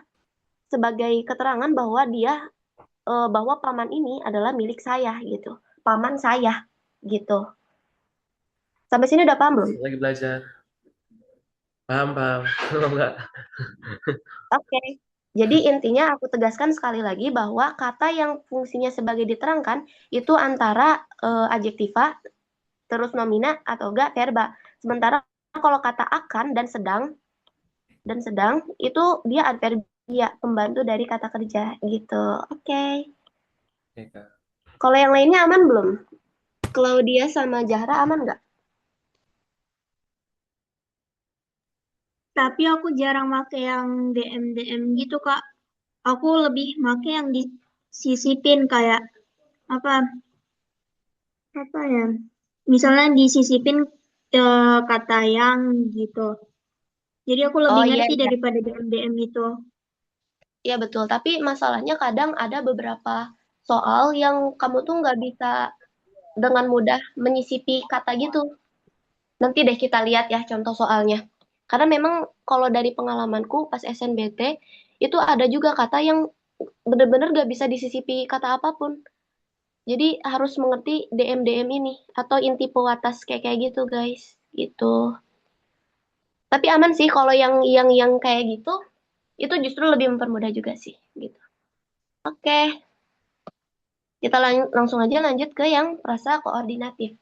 sebagai keterangan bahwa bahwa paman ini adalah milik saya gitu. Paman saya gitu. Sampai sini udah paham belum? Lagi belajar. Paham, paham. Kalau enggak, Oke. Jadi intinya aku tegaskan sekali lagi bahwa kata yang fungsinya sebagai diterangkan itu antara adjektiva, terus nomina atau enggak verba. Sementara kalau kata akan dan sedang itu dia adverbia, pembantu dari kata kerja gitu. Oke. oke, Kak. Kalau yang lainnya aman belum? Claudia sama Zahra aman nggak? Tapi aku jarang make yang DM gitu, Kak. Aku lebih make yang disisipin kayak apa apa ya? Misalnya disisipin kata yang gitu. Jadi aku Oh lebih iya, ngerti iya. daripada DM-DM itu. Iya betul. Tapi masalahnya kadang ada beberapa soal yang kamu tuh nggak bisa dengan mudah menyisipi kata gitu. Nanti deh kita lihat ya contoh soalnya. Karena memang kalau dari pengalamanku pas SNBT, itu ada juga kata yang bener-bener gak bisa disisipi kata apapun. Jadi harus mengerti DM-DM ini atau inti pewatas kayak gitu guys. Gitu. Tapi aman sih kalau yang kayak gitu, itu justru lebih mempermudah juga sih. Gitu. Oke, kita langsung aja lanjut ke yang frasa koordinatif.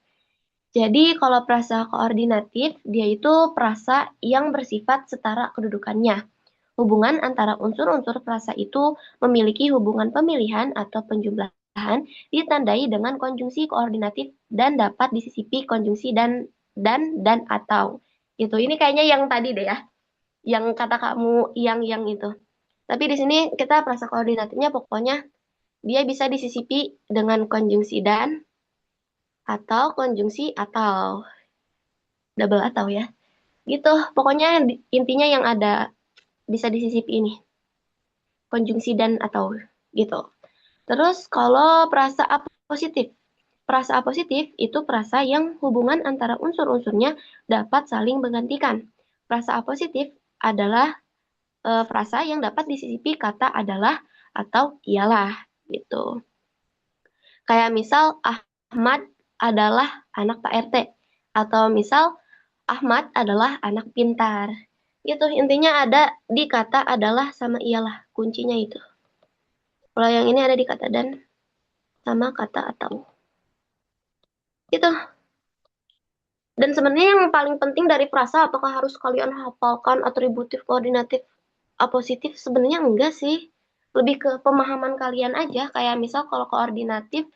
Jadi kalau frasa koordinatif, dia itu frasa yang bersifat setara kedudukannya. Hubungan antara unsur-unsur frasa itu memiliki hubungan pemilihan atau penjumlahan ditandai dengan konjungsi koordinatif dan dapat disisipi konjungsi dan atau. Gitu. Ini kayaknya yang tadi deh ya, yang kata kamu yang itu. Tapi di sini kita frasa koordinatifnya pokoknya dia bisa disisipi dengan konjungsi dan atau konjungsi atau double atau ya. Gitu. Pokoknya intinya yang ada bisa disisipi ini konjungsi dan atau gitu. Terus kalau perasa apositif. Perasa apositif itu perasa yang hubungan antara unsur-unsurnya dapat saling menggantikan. Perasa apositif adalah frasa yang dapat disisipi kata adalah atau ialah gitu. Kayak misal Ahmad adalah anak Pak RT atau misal Ahmad adalah anak pintar. Itu intinya ada di kata adalah sama ialah kuncinya itu. Kalau yang ini ada di kata dan sama kata atau. Itu. Dan sebenarnya yang paling penting dari frasa apakah harus kalian hafalkan atributif, koordinatif, apositif? Sebenarnya enggak sih. Lebih ke pemahaman kalian aja. Kayak misal kalau koordinatif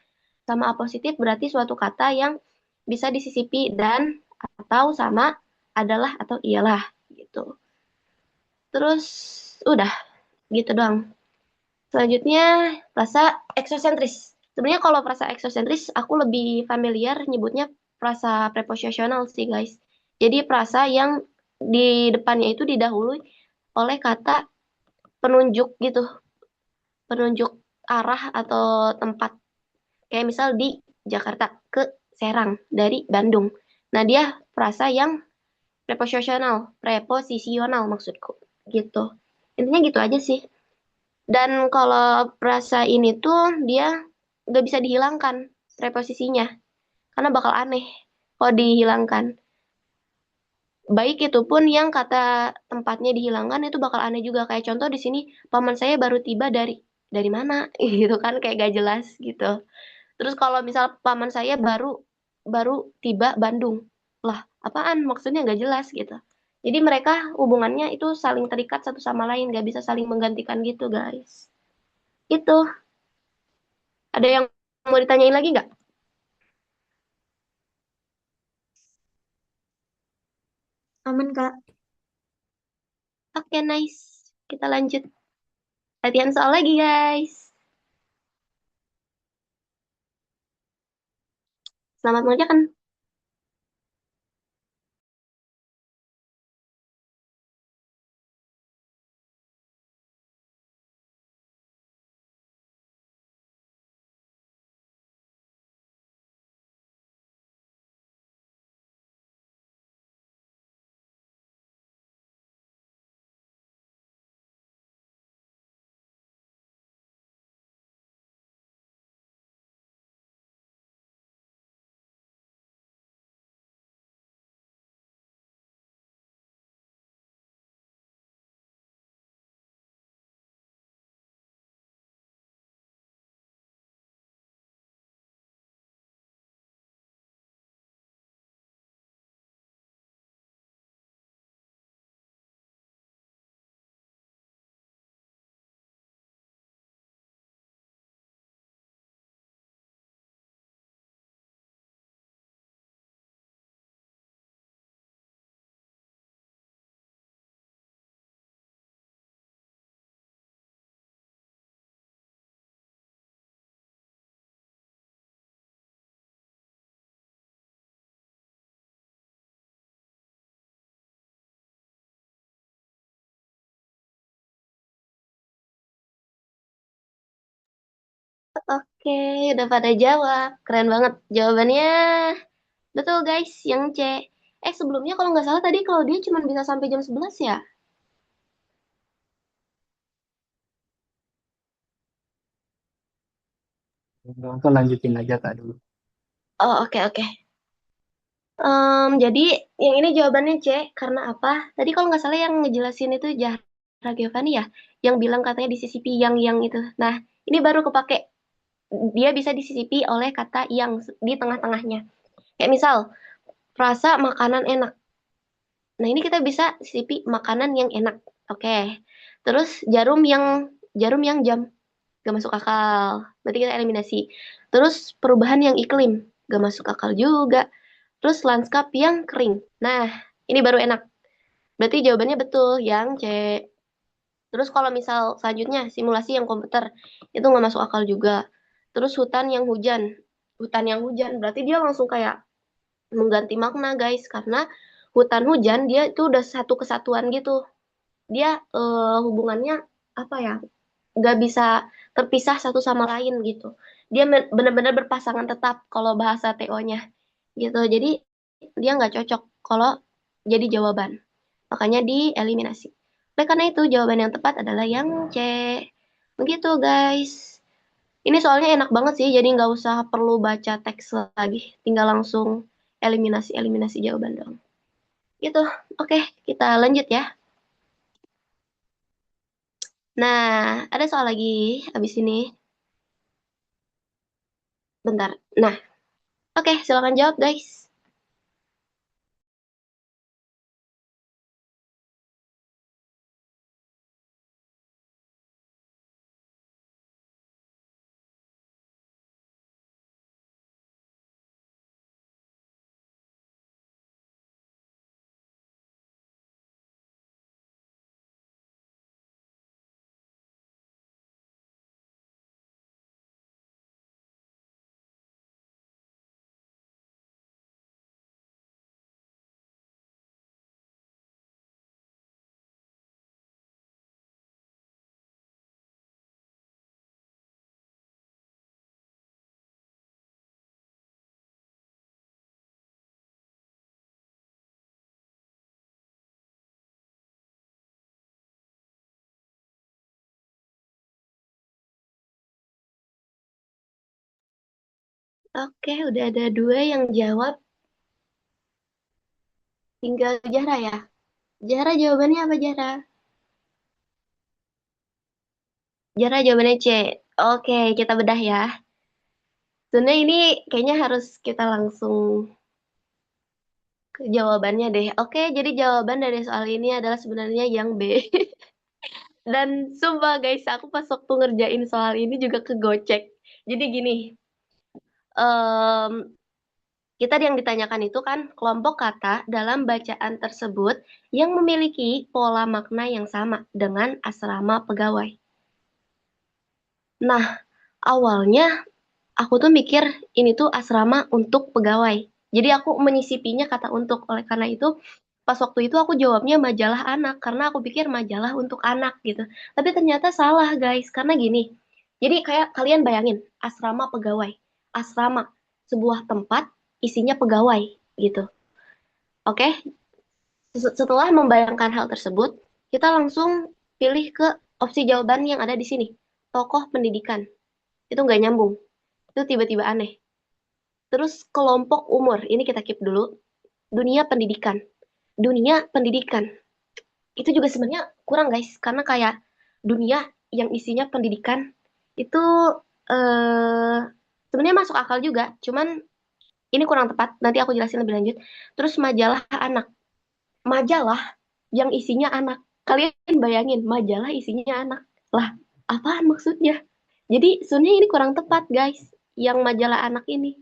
sama apositif berarti suatu kata yang bisa disisipi dan atau sama adalah atau ialah gitu. Terus udah gitu doang. Selanjutnya frasa eksosentris. Sebenarnya kalau frasa eksosentris aku lebih familiar nyebutnya frasa preposisional sih guys. Jadi frasa yang di depannya itu didahului oleh kata penunjuk gitu, penunjuk arah atau tempat. Kayak misal di Jakarta ke Serang dari Bandung. Nah, dia frasa yang preposisional maksudku gitu. Intinya gitu aja sih. Dan kalau frasa ini tuh dia nggak bisa dihilangkan preposisinya karena bakal aneh kalau dihilangkan. Baik itu pun yang kata tempatnya dihilangkan itu bakal aneh juga. Kayak contoh di sini paman saya baru tiba dari mana gitu kan kayak gak jelas gitu. Terus kalau misal paman saya baru baru tiba Bandung. Lah, apaan? Maksudnya nggak jelas gitu. Jadi mereka hubungannya itu saling terikat satu sama lain, nggak bisa saling menggantikan gitu, guys. Itu. Ada yang mau ditanyain lagi nggak? Aman, Kak. Oke, nice. Kita lanjut. Latihan soal lagi, guys. Selamat mengerjakan. Oke, udah pada jawab. Keren banget. Jawabannya betul guys, yang C. Sebelumnya kalau nggak salah tadi kalau dia cuma bisa sampai jam 11 ya? Langsung lanjutin aja Kak dulu. Oh, oke, oke. Jadi yang ini jawabannya C. Karena apa? Tadi kalau nggak salah yang ngejelasin itu Zahra Giovanni ya? Yang bilang katanya disisipi yang itu. Nah, ini baru kepake. Dia bisa disisipi oleh kata yang di tengah-tengahnya. Kayak misal, frasa makanan enak. Nah, ini kita bisa sisipi makanan yang enak. Oke. Terus jarum yang jam. Gak masuk akal. Berarti kita eliminasi. Terus perubahan yang iklim. Gak masuk akal juga. Terus lanskap yang kering. Nah, ini baru enak. Berarti jawabannya betul, yang C. Terus kalau misal selanjutnya simulasi yang komputer, itu nggak masuk akal juga. Terus hutan yang hujan. Hutan yang hujan, berarti dia langsung kayak mengganti makna guys. Karena hutan hujan dia itu udah satu kesatuan gitu. Dia hubungannya apa ya? Nggak bisa terpisah satu sama lain gitu. Dia benar-benar berpasangan tetap kalau bahasa TO-nya gitu. Jadi dia nggak cocok kalau jadi jawaban. Makanya dieliminasi. Oleh karena itu jawaban yang tepat adalah yang C. Begitu guys. Ini soalnya enak banget sih, jadi nggak usah perlu baca teks lagi. Tinggal langsung eliminasi jawaban dong. Gitu. Oke, kita lanjut ya. Nah, ada soal lagi abis ini. Bentar. Nah, oke, silakan jawab guys. Oke, udah ada dua yang jawab. Tinggal Jara ya. Jara jawabannya apa Jara? Jara jawabannya C. Oke, kita bedah ya. Sebenarnya ini kayaknya harus kita langsung ke jawabannya deh. Oke, jadi jawaban dari soal ini adalah sebenarnya yang B. Dan sumpah guys, aku pas waktu ngerjain soal ini juga kegocek. Jadi gini, em, kita yang ditanyakan itu kan kelompok kata dalam bacaan tersebut yang memiliki pola makna yang sama dengan asrama pegawai. Nah, awalnya aku tuh mikir ini tuh asrama untuk pegawai. Jadi aku menyisipinya kata untuk. Oleh karena itu, pas waktu itu aku jawabnya majalah anak. Karena aku pikir majalah untuk anak gitu. Tapi ternyata salah guys. Karena gini. Jadi kayak kalian bayangin, asrama pegawai. Asrama, sebuah tempat isinya pegawai gitu. Oke, setelah membayangkan hal tersebut, kita langsung pilih ke opsi jawaban yang ada di sini. Tokoh pendidikan. Itu nggak nyambung. Itu tiba-tiba aneh. Terus kelompok umur, ini kita keep dulu. Dunia pendidikan. Dunia pendidikan. Itu juga sebenarnya kurang guys, karena kayak dunia yang isinya pendidikan itu eh, sebenarnya masuk akal juga, cuman ini kurang tepat. Nanti aku jelasin lebih lanjut. Terus majalah anak. Majalah yang isinya anak. Kalian bayangin, majalah isinya anak. Lah, apaan maksudnya? Jadi sebenarnya ini kurang tepat guys, yang majalah anak ini.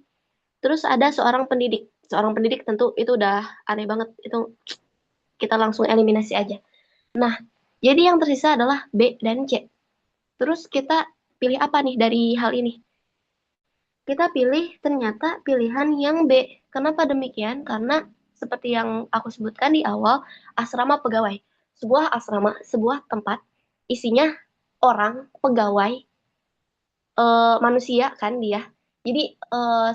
Terus ada seorang pendidik. Seorang pendidik tentu itu udah aneh banget. Itu kita langsung eliminasi aja. Nah, jadi yang tersisa adalah B dan C. Terus kita pilih apa nih dari hal ini? Kita pilih ternyata pilihan yang B. Kenapa demikian? Karena seperti yang aku sebutkan di awal, asrama pegawai. Sebuah asrama, sebuah tempat isinya orang, pegawai, manusia kan dia. Jadi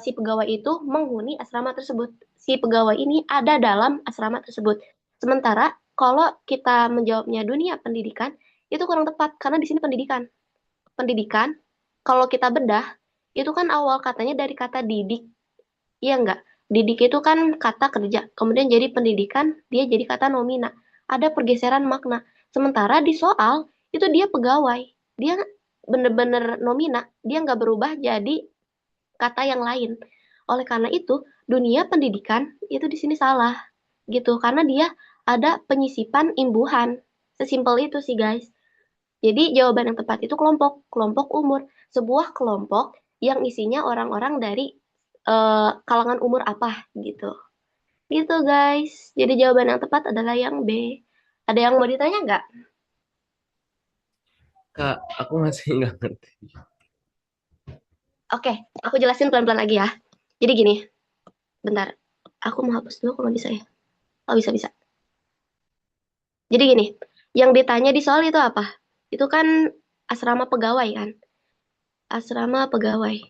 si pegawai itu menghuni asrama tersebut. Si pegawai ini ada dalam asrama tersebut. Sementara kalau kita menjawabnya dunia pendidikan, itu kurang tepat karena di sini pendidikan. Pendidikan, kalau kita bedah, itu kan awal katanya dari kata didik. Iya enggak? Didik itu kan kata kerja. Kemudian jadi pendidikan, dia jadi kata nomina. Ada pergeseran makna. Sementara di soal, itu dia pegawai. Dia bener-bener nomina. Dia nggak berubah jadi kata yang lain. Oleh karena itu, dunia pendidikan itu di sini salah. Gitu. Karena dia ada penyisipan imbuhan. Sesimpel itu sih guys. Jadi jawaban yang tepat itu kelompok. Kelompok umur. Sebuah kelompok yang isinya orang-orang dari kalangan umur apa gitu. Gitu guys. Jadi jawaban yang tepat adalah yang B. Ada yang mau ditanya nggak? Kak, aku masih nggak ngerti. Oke, aku jelasin pelan-pelan lagi ya. Jadi gini, bentar. Aku mau hapus dulu kalau bisa ya. Oh bisa-bisa. Jadi gini, yang ditanya di soal itu apa? Itu kan asrama pegawai kan? Asrama pegawai.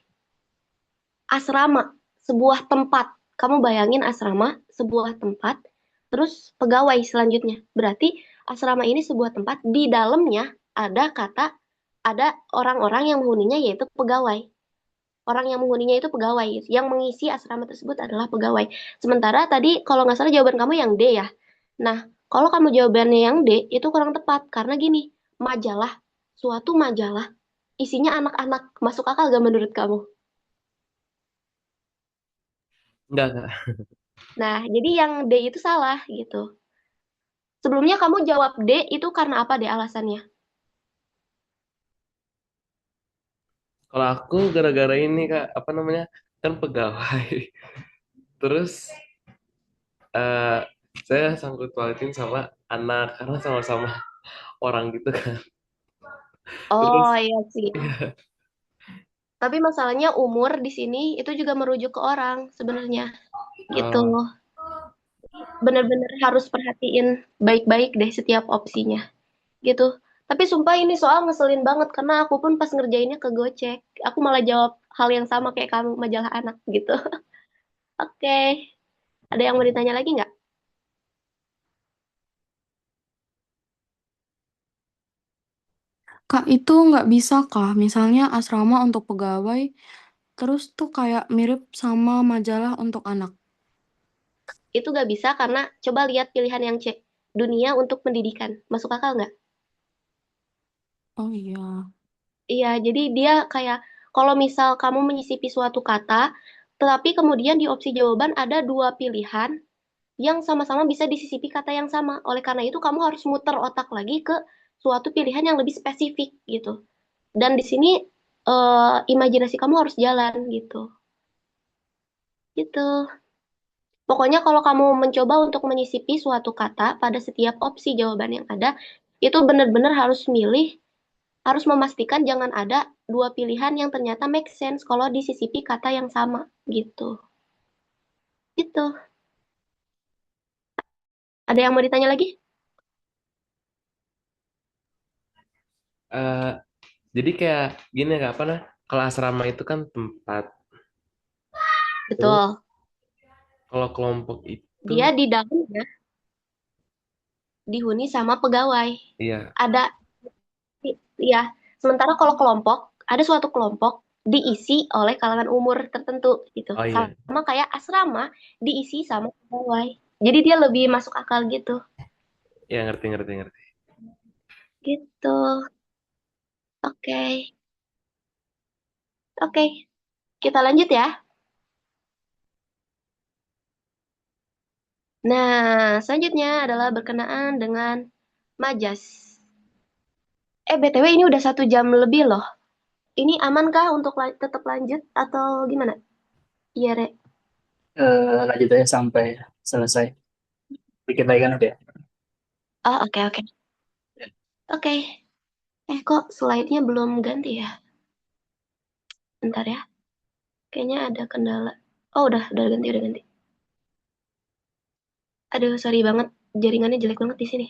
Asrama, sebuah tempat. Kamu bayangin asrama, sebuah tempat, terus pegawai selanjutnya. Berarti asrama ini sebuah tempat, di dalamnya ada kata, ada orang-orang yang menghuninya yaitu pegawai. Orang yang menghuninya itu pegawai. Yang mengisi asrama tersebut adalah pegawai. Sementara tadi kalau nggak salah jawaban kamu yang D ya. Nah, kalau kamu jawabannya yang D, itu kurang tepat. Karena gini, majalah, suatu majalah, isinya anak-anak. Masuk akal gak menurut kamu? Enggak, Kak. Nah, jadi yang D itu salah gitu. Sebelumnya kamu jawab D itu karena apa deh alasannya? Kalau aku gara-gara ini, Kak, apa namanya? Kan pegawai. Terus eh saya sangkut pautin sama anak karena sama-sama orang gitu kan. Terus Oh iya sih. Tapi masalahnya umur di sini itu juga merujuk ke orang sebenarnya gitu. eh, Bener-bener harus perhatiin baik-baik deh setiap opsinya gitu. Tapi sumpah ini soal ngeselin banget karena aku pun pas ngerjainnya ke Gocek. Aku malah jawab hal yang sama kayak kamu majalah anak gitu. Oke, ada yang mau ditanya lagi nggak? Kak, itu nggak bisa kah? Misalnya asrama untuk pegawai, terus tuh kayak mirip sama majalah untuk anak. Itu nggak bisa karena coba lihat pilihan yang C. Dunia untuk pendidikan. Masuk akal nggak? Oh iya. Iya, jadi dia kayak kalau misal kamu menyisipi suatu kata, tetapi kemudian di opsi jawaban ada dua pilihan yang sama-sama bisa disisipi kata yang sama. Oleh karena itu kamu harus muter otak lagi ke suatu pilihan yang lebih spesifik gitu. Dan di sini imajinasi kamu harus jalan gitu. Gitu. Pokoknya kalau kamu mencoba untuk menyisipi suatu kata pada setiap opsi jawaban yang ada, itu benar-benar harus milih, harus memastikan jangan ada dua pilihan yang ternyata make sense kalau disisipi kata yang sama gitu. Gitu. Ada yang mau ditanya lagi? eh, jadi kayak gini Kak, apa nah? Kalau asrama itu kan tempat. Terus Betul. kalau kelompok itu Dia di dalamnya dihuni sama pegawai. iya. Ada, ya. Sementara kalau kelompok, ada suatu kelompok diisi oleh kalangan umur tertentu gitu. Oh iya. Sama kayak asrama diisi sama pegawai. Jadi dia lebih masuk akal gitu. Ya ngerti ngerti ngerti. Gitu. Oke. Oke. Kita lanjut ya. Nah, selanjutnya adalah berkenaan dengan majas. BTW ini udah 1 jam lebih loh. Ini amankah untuk tetap lanjut atau gimana? Iya, Re. Lanjut aja sampai selesai. Dikit lagi kan udah. Oh, oke, oke. Oke. Kok slide-nya belum ganti ya? Bentar ya. Kayaknya ada kendala. Oh, udah ganti, udah ganti. Aduh, sorry banget. Jaringannya jelek banget di sini.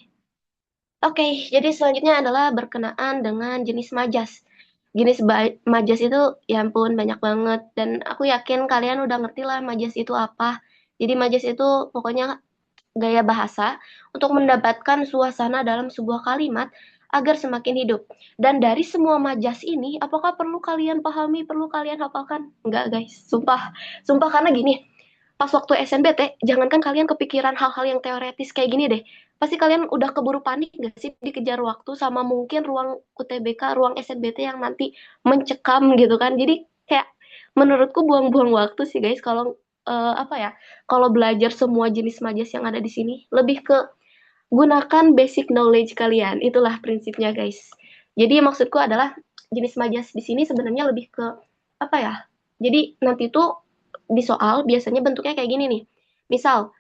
Oke, jadi selanjutnya adalah berkenaan dengan jenis majas. jenis majas itu ya ampun banyak banget, dan aku yakin kalian udah ngerti lah majas itu apa. Jadi majas itu pokoknya gaya bahasa untuk mendapatkan suasana dalam sebuah kalimat agar semakin hidup. Dan dari semua majas ini, apakah perlu kalian pahami, perlu kalian hafalkan? Enggak, guys. Sumpah. Sumpah karena gini, pas waktu SNBT, jangankan kalian kepikiran hal-hal yang teoretis kayak gini deh. Pasti kalian udah keburu panik gak sih dikejar waktu sama mungkin ruang UTBK, ruang SNBT yang nanti mencekam gitu kan. Jadi kayak menurutku buang-buang waktu sih guys kalau apa ya, kalau belajar semua jenis majas yang ada di sini. Lebih ke gunakan basic knowledge kalian. Itulah prinsipnya guys. Jadi maksudku adalah jenis majas di sini sebenarnya lebih ke apa ya? Jadi nanti tuh di soal biasanya bentuknya kayak gini nih. Misal,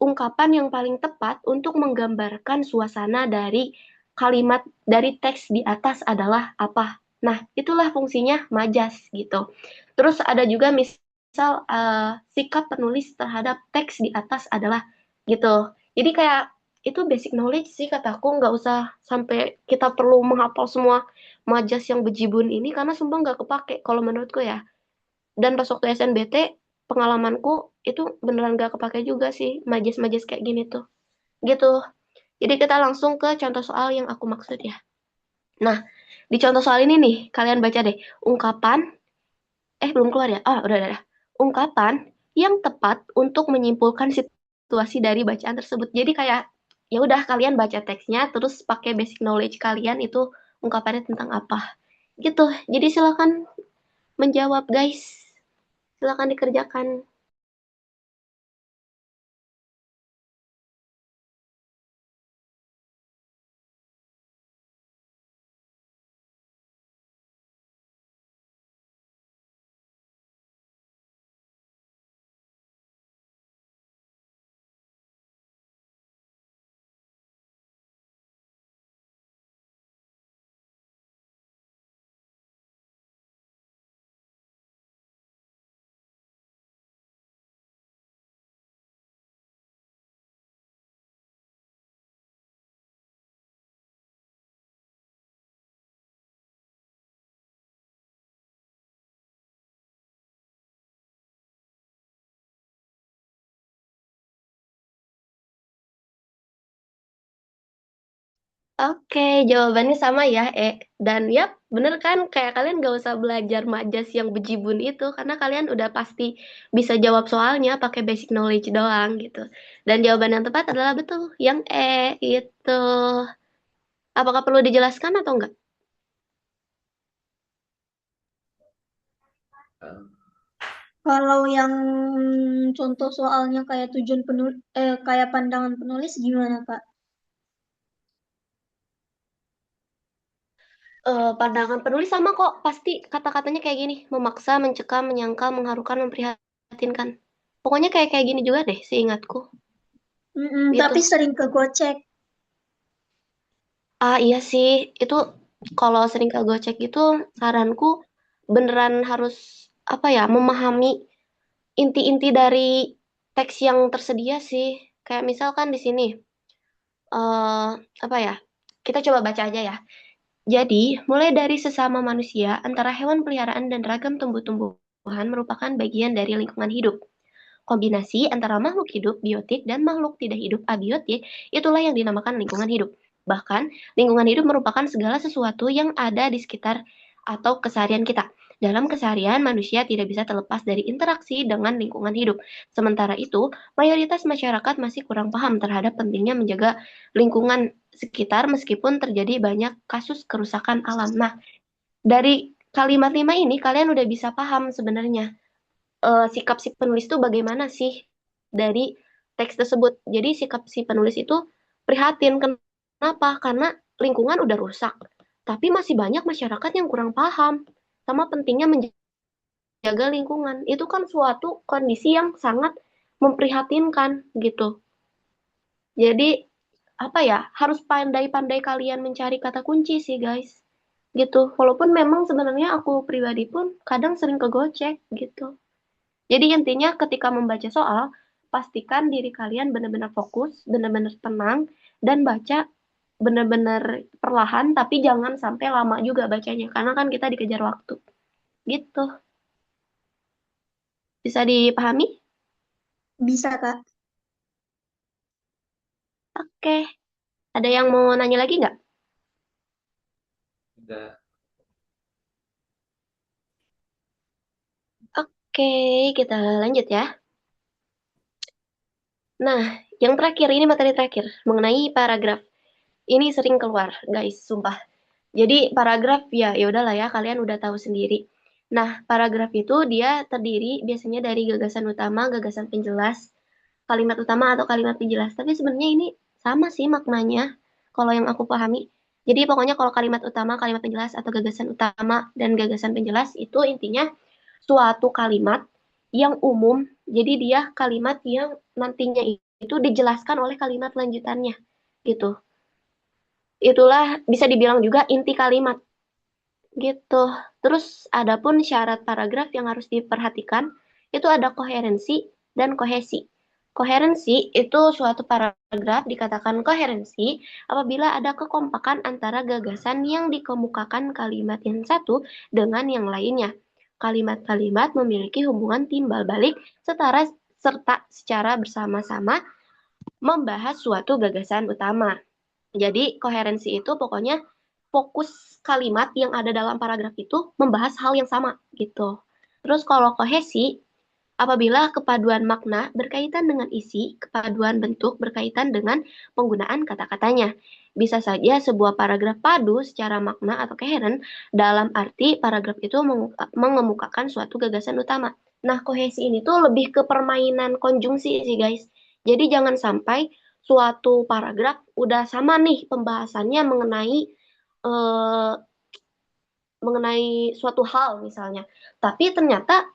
ungkapan yang paling tepat untuk menggambarkan suasana dari kalimat dari teks di atas adalah apa. Nah, itulah fungsinya majas gitu. Terus ada juga misal sikap penulis terhadap teks di atas adalah gitu. Jadi kayak itu basic knowledge sih kataku, nggak usah sampai kita perlu menghafal semua majas yang bejibun ini karena sumpah nggak kepake kalau menurutku ya. Dan pas waktu SNBT, pengalamanku itu beneran gak kepake juga sih majas-majas kayak gini tuh. Gitu. Jadi kita langsung ke contoh soal yang aku maksud ya. Nah, di contoh soal ini nih, kalian baca deh. Ungkapan, belum keluar ya? Udah. Ungkapan yang tepat untuk menyimpulkan situasi dari bacaan tersebut. Jadi kayak, ya udah kalian baca teksnya, terus pakai basic knowledge kalian itu ungkapannya tentang apa. Gitu. Jadi silakan menjawab guys. Silakan dikerjakan. Oke, jawabannya sama ya, Dan ya, bener kan? Kayak kalian gak usah belajar majas yang bejibun itu, karena kalian udah pasti bisa jawab soalnya pakai basic knowledge doang gitu. Dan jawaban yang tepat adalah betul, yang itu. Apakah perlu dijelaskan atau enggak? Kalau yang contoh soalnya kayak tujuan penulis, kayak pandangan penulis gimana, Kak? Pandangan penulis sama kok, pasti kata-katanya kayak gini, memaksa, mencekam, menyangkal, mengharukan, memprihatinkan. Pokoknya kayak gini juga deh, seingatku. Tapi Gitu. sering kegocek. Iya sih, itu kalau sering kegocek gitu, saranku beneran harus apa ya, memahami inti-inti dari teks yang tersedia sih. Kayak misalkan di sini, eh apa ya? Kita coba baca aja ya. Jadi, mulai dari sesama manusia, antara hewan peliharaan dan ragam tumbuh-tumbuhan merupakan bagian dari lingkungan hidup. Kombinasi antara makhluk hidup biotik dan makhluk tidak hidup abiotik, itulah yang dinamakan lingkungan hidup. Bahkan, lingkungan hidup merupakan segala sesuatu yang ada di sekitar atau keseharian kita. Dalam keseharian, manusia tidak bisa terlepas dari interaksi dengan lingkungan hidup. Sementara itu, mayoritas masyarakat masih kurang paham terhadap pentingnya menjaga lingkungan sekitar meskipun terjadi banyak kasus kerusakan alam. Nah, dari kalimat 5 ini kalian udah bisa paham sebenarnya sikap si penulis itu bagaimana sih dari teks tersebut. Jadi sikap si penulis itu prihatin. Kenapa? Karena lingkungan udah rusak, tapi masih banyak masyarakat yang kurang paham sama pentingnya menjaga lingkungan. Itu kan suatu kondisi yang sangat memprihatinkan gitu. Jadi apa ya, harus pandai-pandai kalian mencari kata kunci sih guys. Gitu. Walaupun memang sebenarnya aku pribadi pun kadang sering kegocek gitu. Jadi intinya ketika membaca soal, pastikan diri kalian benar-benar fokus, benar-benar tenang, dan baca benar-benar perlahan, tapi jangan sampai lama juga bacanya, karena kan kita dikejar waktu. Gitu. Bisa dipahami? Bisa, Kak. Oke. Ada yang mau nanya lagi nggak? Udah. Oke, kita lanjut ya. Nah, yang terakhir, ini materi terakhir, mengenai paragraf. Ini sering keluar, guys, sumpah. Jadi paragraf ya udahlah ya, kalian udah tahu sendiri. Nah, paragraf itu dia terdiri biasanya dari gagasan utama, gagasan penjelas, kalimat utama atau kalimat penjelas. Tapi sebenarnya ini sama sih maknanya kalau yang aku pahami. Jadi pokoknya kalau kalimat utama, kalimat penjelas atau gagasan utama dan gagasan penjelas itu intinya suatu kalimat yang umum. Jadi dia kalimat yang nantinya itu dijelaskan oleh kalimat lanjutannya gitu. Itulah bisa dibilang juga inti kalimat gitu. Terus adapun syarat paragraf yang harus diperhatikan itu ada koherensi dan kohesi. Koherensi itu suatu paragraf dikatakan koherensi apabila ada kekompakan antara gagasan yang dikemukakan kalimat yang satu dengan yang lainnya. Kalimat-kalimat memiliki hubungan timbal balik serta secara bersama-sama membahas suatu gagasan utama. Jadi koherensi itu pokoknya fokus kalimat yang ada dalam paragraf itu membahas hal yang sama gitu. Terus kalau kohesi, apabila kepaduan makna berkaitan dengan isi, kepaduan bentuk berkaitan dengan penggunaan kata-katanya. Bisa saja sebuah paragraf padu secara makna atau koheren dalam arti paragraf itu mengemukakan suatu gagasan utama. Nah, kohesi ini tuh lebih ke permainan konjungsi sih guys. Jadi jangan sampai suatu paragraf udah sama nih pembahasannya eh, mengenai suatu hal misalnya. Tapi ternyata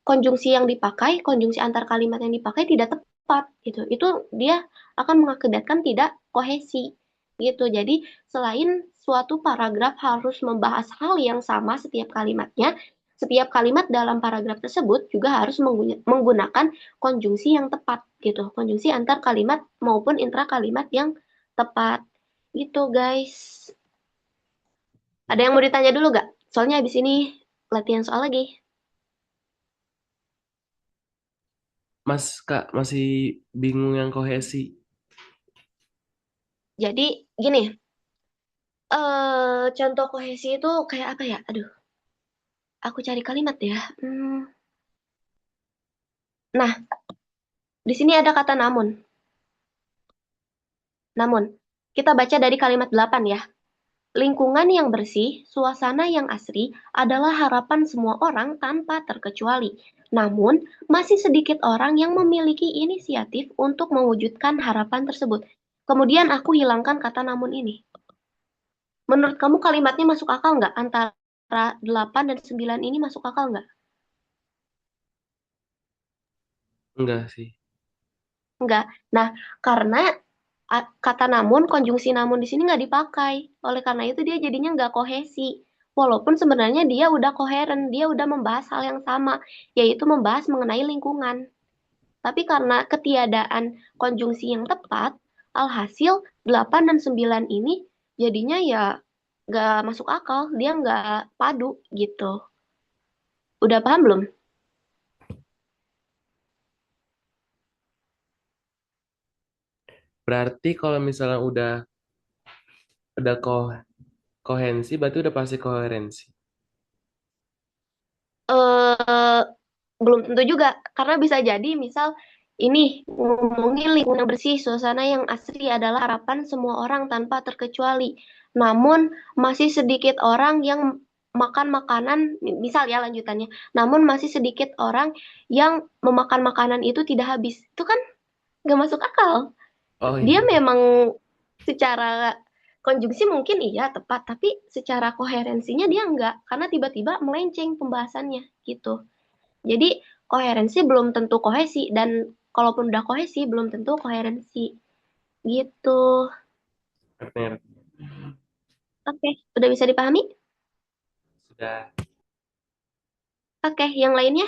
konjungsi yang dipakai, konjungsi antar kalimat yang dipakai tidak tepat gitu. Itu dia akan mengakibatkan tidak kohesi gitu. Jadi selain suatu paragraf harus membahas hal yang sama setiap kalimatnya, setiap kalimat dalam paragraf tersebut juga harus menggunakan konjungsi yang tepat gitu. Konjungsi antar kalimat maupun intra kalimat yang tepat. Gitu guys. Ada yang mau ditanya dulu gak? Soalnya habis ini latihan soal lagi. Mas, Kak, masih bingung yang kohesi. Jadi gini, contoh kohesi itu kayak apa ya? Aduh, aku cari kalimat ya. Nah, di sini ada kata namun. Namun, kita baca dari kalimat 8 ya. Lingkungan yang bersih, suasana yang asri adalah harapan semua orang tanpa terkecuali. Namun, masih sedikit orang yang memiliki inisiatif untuk mewujudkan harapan tersebut. Kemudian aku hilangkan kata namun ini. Menurut kamu kalimatnya masuk akal nggak? Antara 8 dan 9 ini masuk akal nggak? Enggak sih. Enggak. Nah, karena kata namun, konjungsi namun di sini nggak dipakai. Oleh karena itu dia jadinya nggak kohesi. Walaupun sebenarnya dia udah koheren, dia udah membahas hal yang sama, yaitu membahas mengenai lingkungan. Tapi karena ketiadaan konjungsi yang tepat, alhasil 8 dan 9 ini jadinya ya nggak masuk akal, dia nggak padu gitu. Udah paham belum? Berarti kalau misalnya udah kohensi, berarti udah pasti koherensi. eh Belum tentu juga, karena bisa jadi misal ini ngomongin lingkungan yang bersih, suasana yang asri adalah harapan semua orang tanpa terkecuali. Namun masih sedikit orang yang makan makanan, misal ya lanjutannya. Namun masih sedikit orang yang memakan makanan itu tidak habis. Itu kan nggak masuk akal. Oh Dia iya. memang secara konjungsi mungkin iya tepat, tapi secara koherensinya dia enggak, karena tiba-tiba melenceng pembahasannya gitu. Jadi koherensi belum tentu kohesi, dan kalaupun udah kohesi belum tentu koherensi gitu. Benar. Oke, udah bisa dipahami? Sudah. Oke, yang lainnya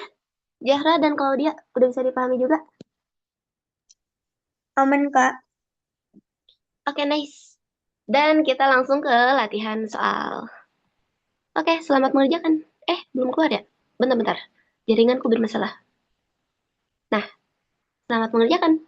Zahra dan Claudia udah bisa dipahami juga? Aman, Kak. Oke, nice. Dan kita langsung ke latihan soal. Oke, selamat mengerjakan. Belum keluar ya? Bentar-bentar. Jaringanku bermasalah. Nah, selamat mengerjakan.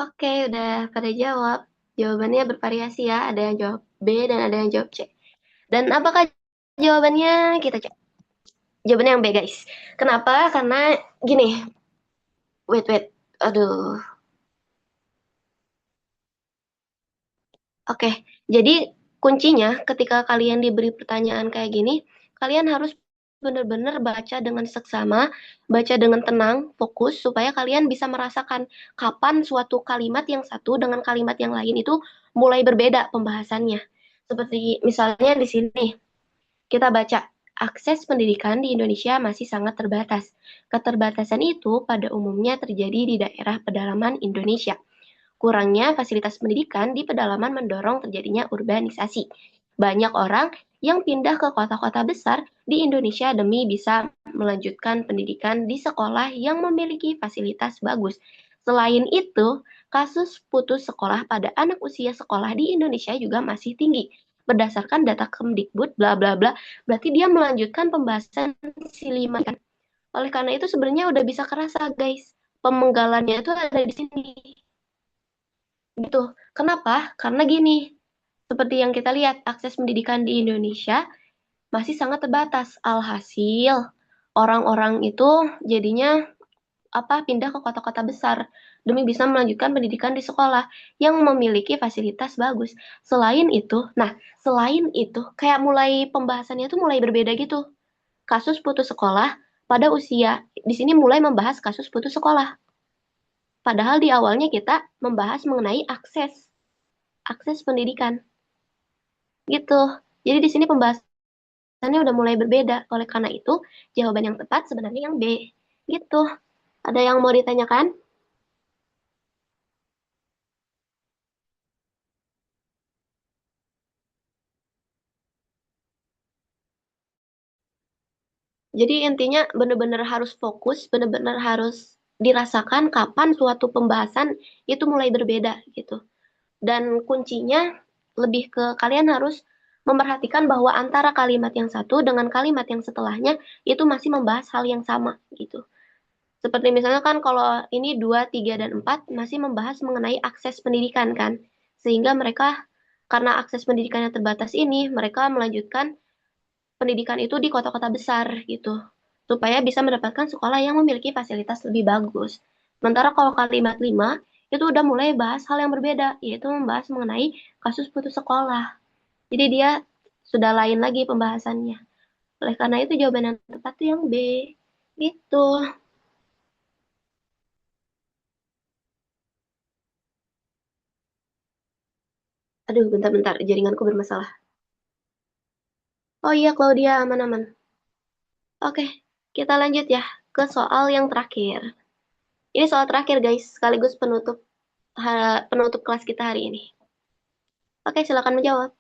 Oke, udah pada jawab. Jawabannya bervariasi ya. Ada yang jawab B dan ada yang jawab C. Dan apakah jawabannya? Kita cek. Jawabannya yang B, guys. Kenapa? Karena gini. Wait. Aduh. Oke, jadi kuncinya ketika kalian diberi pertanyaan kayak gini, kalian harus benar-benar baca dengan seksama, baca dengan tenang, fokus, supaya kalian bisa merasakan kapan suatu kalimat yang satu dengan kalimat yang lain itu mulai berbeda pembahasannya. Seperti misalnya di sini, kita baca, akses pendidikan di Indonesia masih sangat terbatas. Keterbatasan itu pada umumnya terjadi di daerah pedalaman Indonesia. Kurangnya fasilitas pendidikan di pedalaman mendorong terjadinya urbanisasi. Banyak orang yang pindah ke kota-kota besar di Indonesia demi bisa melanjutkan pendidikan di sekolah yang memiliki fasilitas bagus. Selain itu, kasus putus sekolah pada anak usia sekolah di Indonesia juga masih tinggi. Berdasarkan data Kemdikbud, bla bla bla, berarti dia melanjutkan pembahasan si 5 kan. Oleh karena itu sebenarnya udah bisa kerasa guys, pemenggalannya itu ada di sini. Gitu. Kenapa? Karena gini, seperti yang kita lihat, akses pendidikan di Indonesia masih sangat terbatas. Alhasil, orang-orang itu jadinya pindah ke kota-kota besar demi bisa melanjutkan pendidikan di sekolah yang memiliki fasilitas bagus. Selain itu, kayak mulai pembahasannya tuh mulai berbeda gitu. Kasus putus sekolah pada usia, di sini mulai membahas kasus putus sekolah. Padahal di awalnya kita membahas mengenai akses pendidikan. Gitu. Jadi di sini pembahasannya udah mulai berbeda. Oleh karena itu, jawaban yang tepat sebenarnya yang B. Gitu. Ada yang mau ditanyakan? Jadi intinya benar-benar harus fokus, benar-benar harus dirasakan kapan suatu pembahasan itu mulai berbeda gitu. Dan kuncinya lebih ke kalian harus memperhatikan bahwa antara kalimat yang satu dengan kalimat yang setelahnya itu masih membahas hal yang sama gitu. Seperti misalnya kan kalau ini 2, 3, dan 4 masih membahas mengenai akses pendidikan kan. Sehingga mereka karena akses pendidikannya terbatas ini, mereka melanjutkan pendidikan itu di kota-kota besar gitu. Supaya bisa mendapatkan sekolah yang memiliki fasilitas lebih bagus. Sementara kalau kalimat 5 itu udah mulai bahas hal yang berbeda, yaitu membahas mengenai kasus putus sekolah. Jadi dia sudah lain lagi pembahasannya. Oleh karena itu jawaban yang tepat itu yang B. Gitu. Aduh, bentar-bentar, jaringanku bermasalah. Oh iya, Claudia, aman-aman. Oke, kita lanjut ya ke soal yang terakhir. Ini soal terakhir, guys, sekaligus penutup kelas kita hari ini. Oke, silakan menjawab.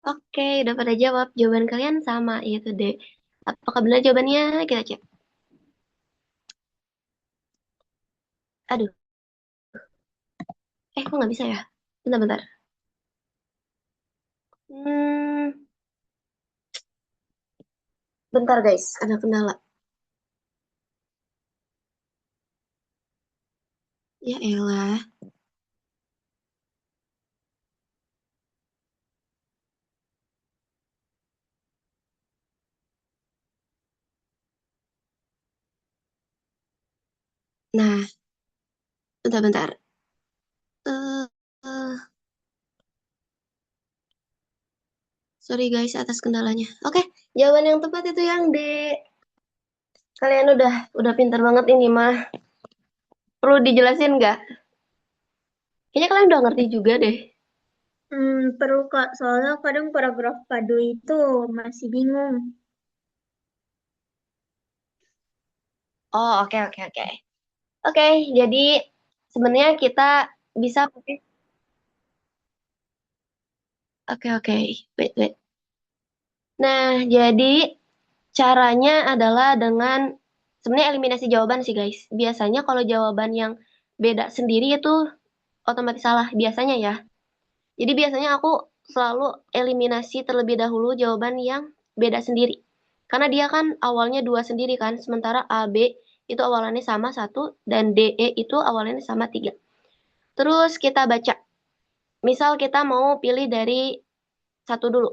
Oke, udah pada jawab. Jawaban kalian sama, yaitu D. Apakah benar jawabannya? Kita cek. Aduh, kok nggak bisa ya? Bentar-bentar. Bentar guys, ada kendala. Ya elah. Nah, bentar-bentar. Eh, eh, sorry guys atas kendalanya. Oke, jawaban yang tepat itu yang D. Kalian udah pintar banget ini mah. Perlu dijelasin nggak? Kayaknya kalian udah ngerti juga deh. Perlu Kak, soalnya kadang paragraf padu itu masih bingung. Oh, oke, oke, oke. Oke, jadi sebenarnya kita bisa pakai. Oke, oke. Wait, wait. Nah, jadi caranya adalah dengan sebenarnya eliminasi jawaban sih, guys. Biasanya kalau jawaban yang beda sendiri itu otomatis salah biasanya ya. Jadi biasanya aku selalu eliminasi terlebih dahulu jawaban yang beda sendiri. Karena dia kan awalnya dua sendiri kan, sementara A, B itu awalannya sama satu, dan D, E itu awalannya sama tiga. Terus kita baca. Misal kita mau pilih dari satu dulu.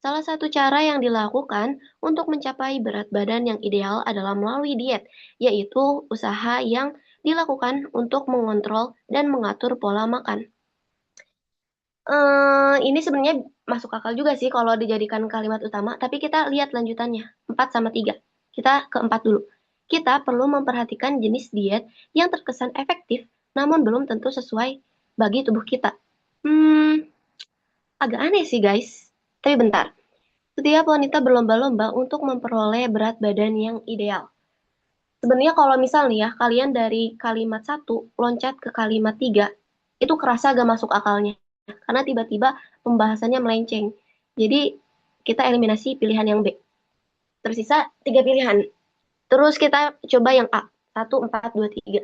Salah satu cara yang dilakukan untuk mencapai berat badan yang ideal adalah melalui diet, yaitu usaha yang dilakukan untuk mengontrol dan mengatur pola makan. Ini sebenarnya masuk akal juga sih kalau dijadikan kalimat utama, tapi kita lihat lanjutannya, 4 sama 3. Kita ke 4 dulu. Kita perlu memperhatikan jenis diet yang terkesan efektif, namun belum tentu sesuai bagi tubuh kita. Agak aneh sih guys, tapi bentar. Setiap wanita berlomba-lomba untuk memperoleh berat badan yang ideal. Sebenarnya kalau misal nih ya, kalian dari kalimat 1 loncat ke kalimat 3, itu kerasa gak masuk akalnya. Karena tiba-tiba pembahasannya melenceng. Jadi kita eliminasi pilihan yang B. Tersisa 3 pilihan. Terus kita coba yang A. 1, 4, 2, 3.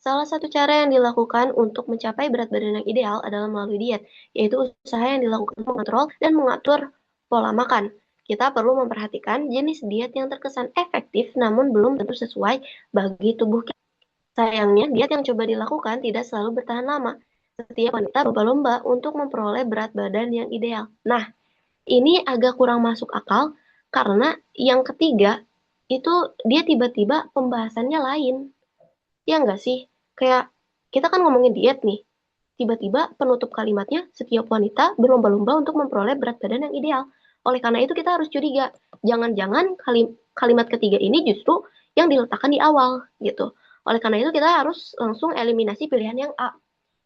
Salah satu cara yang dilakukan untuk mencapai berat badan yang ideal adalah melalui diet, yaitu usaha yang dilakukan untuk mengontrol dan mengatur pola makan. Kita perlu memperhatikan jenis diet yang terkesan efektif namun belum tentu sesuai bagi tubuh kita. Sayangnya, diet yang coba dilakukan tidak selalu bertahan lama. Setiap wanita berlomba untuk memperoleh berat badan yang ideal. Nah, ini agak kurang masuk akal karena yang ketiga itu dia tiba-tiba pembahasannya lain. Ya enggak sih? Kayak kita kan ngomongin diet nih. Tiba-tiba penutup kalimatnya setiap wanita berlomba-lomba untuk memperoleh berat badan yang ideal. Oleh karena itu kita harus curiga. Jangan-jangan kalimat ketiga ini justru yang diletakkan di awal gitu. Oleh karena itu kita harus langsung eliminasi pilihan yang A.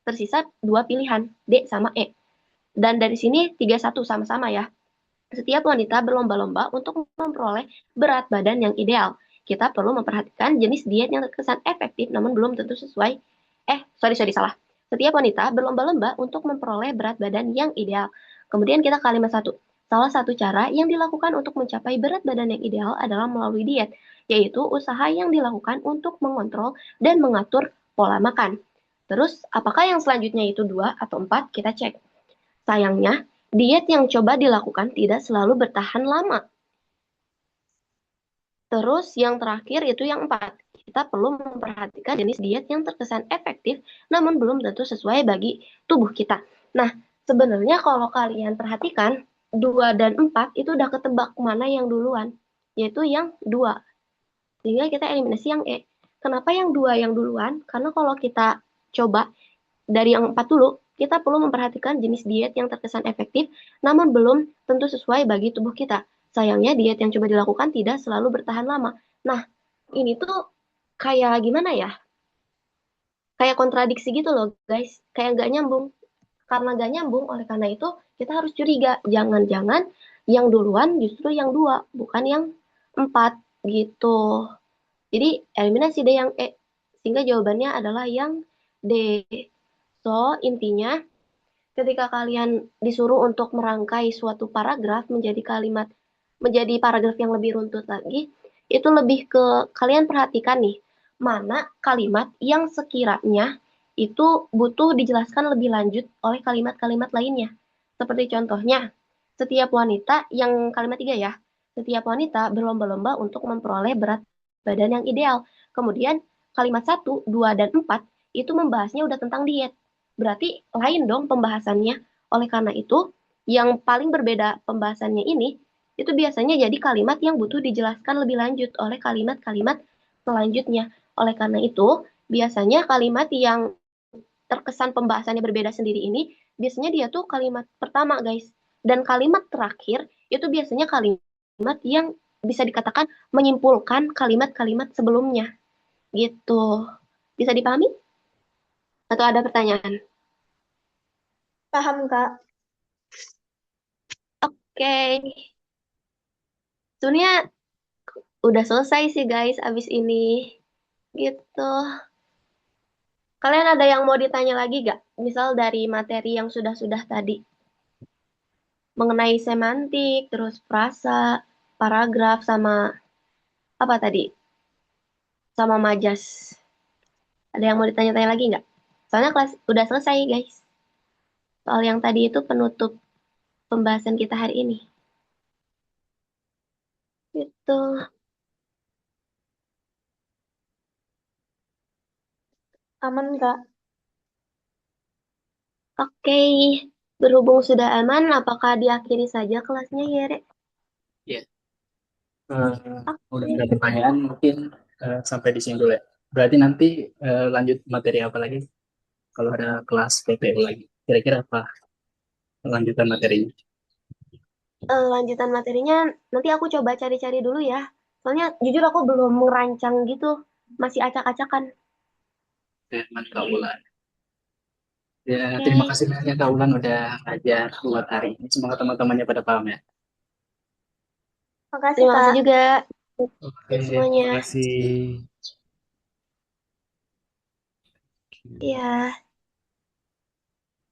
Tersisa 2 pilihan, D sama E. Dan dari sini 3-1 sama-sama ya. Setiap wanita berlomba-lomba untuk memperoleh berat badan yang ideal. Kita perlu memperhatikan jenis diet yang terkesan efektif namun belum tentu sesuai. Salah. Setiap wanita berlomba-lomba untuk memperoleh berat badan yang ideal. Kemudian kita kalimat 1. Salah satu cara yang dilakukan untuk mencapai berat badan yang ideal adalah melalui diet, yaitu usaha yang dilakukan untuk mengontrol dan mengatur pola makan. Terus, apakah yang selanjutnya itu 2 atau 4? Kita cek. Sayangnya, diet yang coba dilakukan tidak selalu bertahan lama. Terus yang terakhir itu yang 4. Kita perlu memperhatikan jenis diet yang terkesan efektif namun belum tentu sesuai bagi tubuh kita. Nah, sebenarnya kalau kalian perhatikan 2 dan 4 itu udah ketebak mana yang duluan, yaitu yang 2. Sehingga kita eliminasi yang E. Kenapa yang 2 yang duluan? Karena kalau kita coba dari yang 4 dulu, kita perlu memperhatikan jenis diet yang terkesan efektif, namun belum tentu sesuai bagi tubuh kita. Sayangnya diet yang coba dilakukan tidak selalu bertahan lama. Nah, ini tuh kayak gimana ya? Kayak kontradiksi gitu loh, guys. Kayak nggak nyambung. Karena nggak nyambung, oleh karena itu kita harus curiga. Jangan-jangan yang duluan justru yang 2, bukan yang 4 gitu. Jadi eliminasi deh yang E. Sehingga jawabannya adalah yang D. So, intinya ketika kalian disuruh untuk merangkai suatu paragraf menjadi paragraf yang lebih runtut lagi, itu lebih ke kalian perhatikan nih, mana kalimat yang sekiranya itu butuh dijelaskan lebih lanjut oleh kalimat-kalimat lainnya. Seperti contohnya, setiap wanita yang kalimat 3 ya, setiap wanita berlomba-lomba untuk memperoleh berat badan yang ideal. Kemudian kalimat 1, 2, dan 4 itu membahasnya udah tentang diet. Berarti lain dong pembahasannya. Oleh karena itu, yang paling berbeda pembahasannya ini, itu biasanya jadi kalimat yang butuh dijelaskan lebih lanjut oleh kalimat-kalimat selanjutnya. Oleh karena itu, biasanya kalimat yang terkesan pembahasannya berbeda sendiri ini, biasanya dia tuh kalimat pertama, guys. Dan kalimat terakhir, itu biasanya kalimat yang bisa dikatakan menyimpulkan kalimat-kalimat sebelumnya. Gitu. Bisa dipahami? Atau ada pertanyaan? Paham, Kak. Oke. Sebenarnya udah selesai sih guys abis ini. Gitu. Kalian ada yang mau ditanya lagi gak? Misal dari materi yang sudah-sudah tadi. Mengenai semantik, terus frasa, paragraf, sama apa tadi? Sama majas. Ada yang mau ditanya-tanya lagi nggak? Soalnya kelas udah selesai guys. Soal yang tadi itu penutup pembahasan kita hari ini. Gitu. Aman, Kak. Oke. Berhubung sudah aman, apakah diakhiri saja kelasnya, Yere? Ya, udah ada pertanyaan mungkin sampai di sini dulu ya. Berarti nanti lanjut materi apa lagi? Kalau ada kelas PPU lagi, kira-kira apa lanjutan materinya? Lanjutan materinya nanti aku coba cari-cari dulu ya. Soalnya jujur aku belum merancang gitu. Masih acak-acakan. Kak Ulan. Ya, Oke. terima kasih banyak Kak Ulan udah ngajar buat hari ini. Semoga teman-temannya pada paham ya. Makasih, Terima kasih Kak. juga Oke, semuanya. terima kasih. Iya.